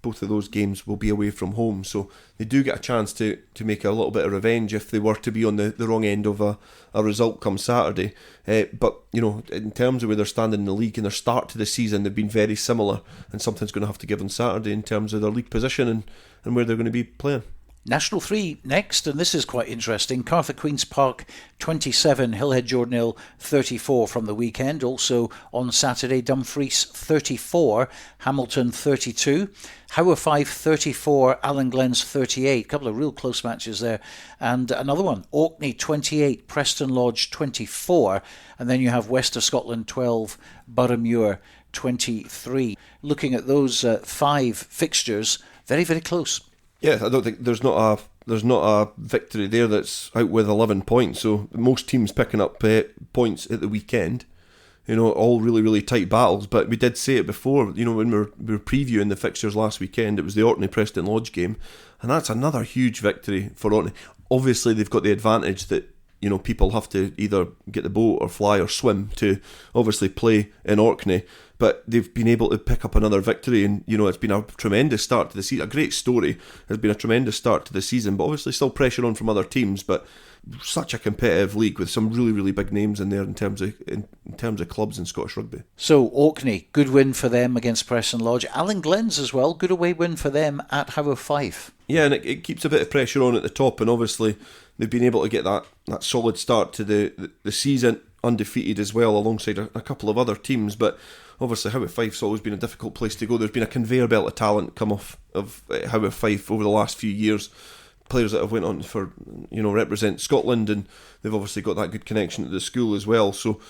both of those games will be away from home, so they do get a chance to make a little bit of revenge if they were to be on the wrong end of a result come Saturday. But, you know, in terms of where they're standing in the league and their start to the season, they've been very similar, and something's going to have to give on Saturday in terms of their league position and where they're going to be playing. National 3 next, and this is quite interesting. Cartha Queen's Park 27, Hillhead Jordanhill 34 from the weekend. Also on Saturday, Dumfries 34, Hamilton 32, Hawick 5 34, Allen Glens 38. A couple of real close matches there. And another one, Orkney 28, Preston Lodge 24. And then you have West of Scotland 12, Boroughmuir 23. Looking at those 5 fixtures, very, very close. Yeah, I don't think there's not a victory there that's out with 11 points. So most teams picking up points at the weekend. You know, all really, really tight battles. But we did say it before. You know, when we were previewing the fixtures last weekend, it was the Orkney Preston Lodge game, and that's another huge victory for Orkney. Obviously, they've got the advantage that, you know, people have to either get the boat or fly or swim to obviously play in Orkney. But they've been able to pick up another victory, and, you know, it's been a tremendous start to the season. A great story. It's been a tremendous start to the season, but obviously still pressure on from other teams. But such a competitive league with some really, really big names in there in terms of clubs in Scottish rugby. So Orkney, good win for them against Preston Lodge. Allen Glens as well, good away win for them at Hawick 5. Yeah, and it keeps a bit of pressure on at the top, and obviously they've been able to get that solid start to the season undefeated as well, alongside a couple of other teams. But obviously Hawick 5's always been a difficult place to go. There's been a conveyor belt of talent come off of Hawick 5 over the last few years. Players that have went on for, you know, represent Scotland, and they've obviously got that good connection to the school as well. So,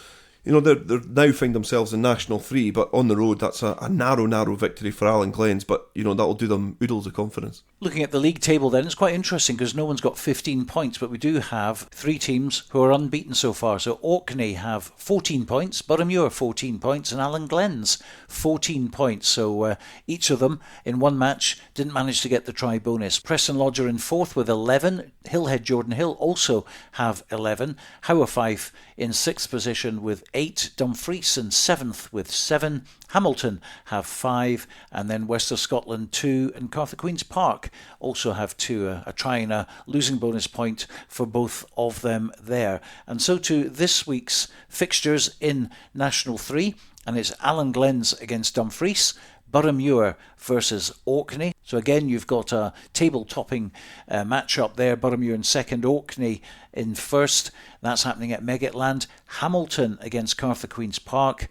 you know, they're now find themselves in National 3, but on the road, that's a narrow victory for Allen Glens, but, you know, that'll do them oodles of confidence. Looking at the league table then, it's quite interesting because no one's got 15 points, but we do have 3 teams who are unbeaten so far. So Orkney have 14 points, Boroughmuir 14 points, and Allen Glens 14 points. So each of them in one match didn't manage to get the try bonus. Preston Lodge are in 4th with 11. Hillhead Jordanhill also have 11. Hawick 5 in 6th position with 8. Dumfries in 7th with 7. Hamilton have 5, and then West of Scotland 2, and Cartha Queen's Park also have 2, a try and a losing bonus point for both of them there. And so to this week's fixtures in National 3, and it's Allen Glens against Dumfries, Boroughmuir versus Orkney. So again, you've got a table-topping match-up there. Boroughmuir in 2nd, Orkney in 1st. That's happening at Meggetland. Hamilton against Cartha Queen's Park.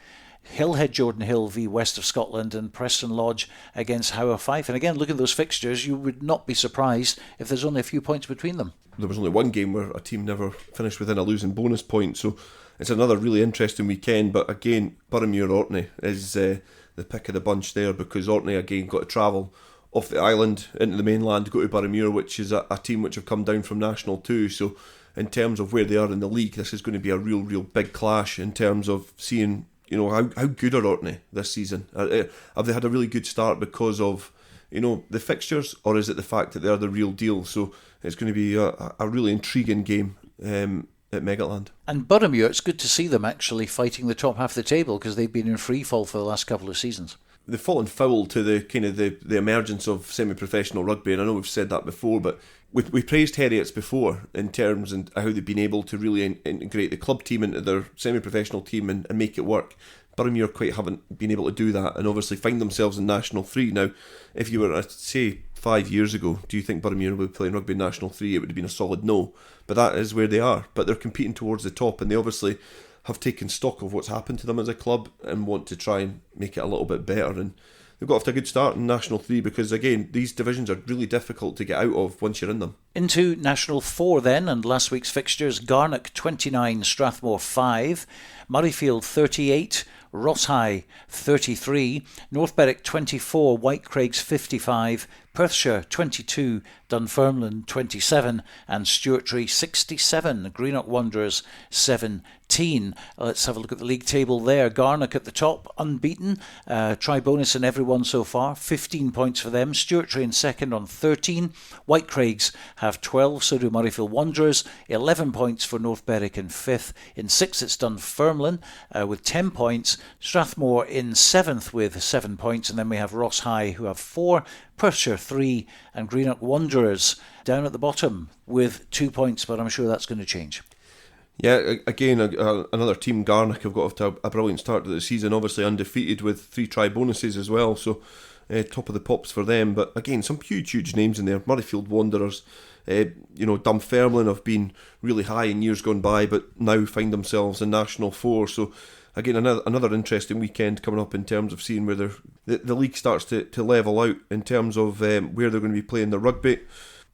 Hillhead Jordanhill v West of Scotland, and Preston Lodge against Hawick 5. And again, look at those fixtures. You would not be surprised if there's only a few points between them. There was only one game where a team never finished within a losing bonus point, so it's another really interesting weekend. But again, Boroughmuir Orkney is the pick of the bunch there, because Orkney again got to travel off the island into the mainland, go to Boroughmuir, which is a team which have come down from National 2. So in terms of where they are in the league, this is going to be a real big clash in terms of seeing, how good are Orkney this season? Have they had a really good start because of, the fixtures, or is it the fact that they're the real deal? So it's going to be a really intriguing game at Megaland. And Boroughmuir, it's good to see them actually fighting the top half of the table, because they've been in free fall for the last couple of seasons. They've fallen foul to the emergence of semi-professional rugby, and I know we've said that before, but we praised Heriots before in terms of how they've been able to really integrate the club team into their semi-professional team and make it work. Boroughmuir quite haven't been able to do that, and obviously find themselves in National 3. Now, if you were to say 5 years ago, do you think Boroughmuir would be playing rugby in National 3? It would have been a solid no, but that is where they are. But they're competing towards the top, and they obviously have taken stock of what's happened to them as a club and want to try and make it a little bit better. And they've got off to a good start in National 3, because again, these divisions are really difficult to get out of once you're in them. Into National 4 then, and last week's fixtures: Garnock 29, Strathmore 5, Murrayfield 38, Rosshigh 33, North Berwick 24, Whitecraigs 55, Perthshire 22, Dunfermline 27, and Stuart 67, Greenock Wanderers 17. Let's have a look at the league table there. Garnock at the top, unbeaten, try bonus in everyone so far, 15 points for them. Stuart in second on 13, Whitecraigs have 12, so do Murrayfield Wanderers, 11 points for North Berwick in 5th. In 6th it's Dunfermline with 10 points, Strathmore in 7th with 7 points, and then we have Rosshigh who have 4, Perthshire 3, and Greenock Wanderers down at the bottom with 2 points, but I'm sure that's going to change. Yeah, again, another team, Garnock, have got off to a brilliant start to the season, obviously undefeated with 3 try bonuses as well, so top of the pops for them. But again, some huge names in there. Murrayfield Wanderers, Dunfermline have been really high in years gone by, but now find themselves in National 4, so again, another interesting weekend coming up in terms of seeing where the league starts to level out in terms of where they're going to be playing the rugby.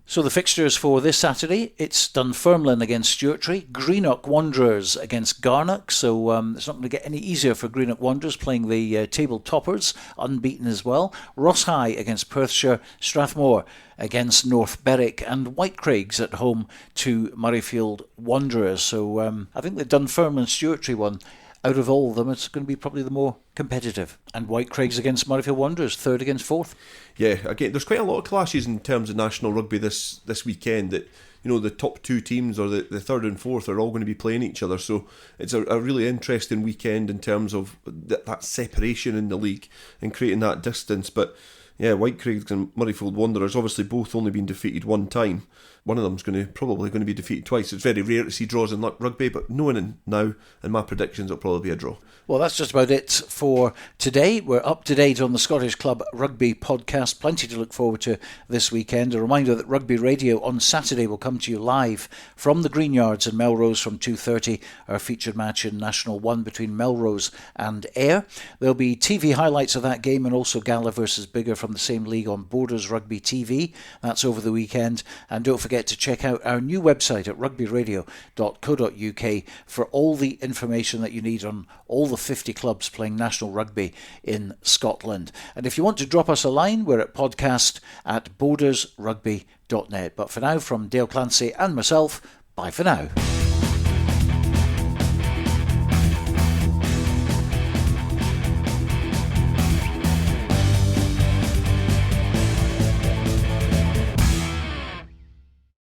So the fixtures for this Saturday, it's Dunfermline against Stuart, Greenock Wanderers against Garnock, so it's not going to get any easier for Greenock Wanderers, playing the table toppers, unbeaten as well. Rosshigh against Perthshire, Strathmore against North Berwick, and Whitecraigs at home to Murrayfield Wanderers. So I think the Dunfermline-Stuart one, out of all of them, it's going to be probably the more competitive. And Whitecraigs against Murrayfield Wanderers, 3rd against 4th. Yeah, again, there's quite a lot of clashes in terms of national rugby this weekend. That the top 2 teams, or the 3rd and 4th, are all going to be playing each other. So it's a really interesting weekend in terms of that separation in the league and creating that distance. But yeah, Whitecraigs and Murrayfield Wanderers obviously both only been defeated one time. One of them's probably going to be defeated twice. It's very rare to see draws in rugby, but knowing now, and my predictions, it'll probably be a draw. Well, that's just about it for today. We're up to date on the Scottish Club Rugby Podcast. Plenty to look forward to this weekend. A reminder that Rugby Radio on Saturday will come to you live from the Greenyards in Melrose from 2:30. Our featured match in National 1 between Melrose and Ayr. There'll be TV highlights of that game, and also Gala versus Biggar from the same league on Borders Rugby TV. That's over the weekend. And don't forget to check out our new website at rugbyradio.co.uk for all the information that you need on all the 50 clubs playing national rugby in Scotland. And if you want to drop us a line, we're at podcast@bordersrugby.net. But for now, from Dale Clancy and myself, bye for now.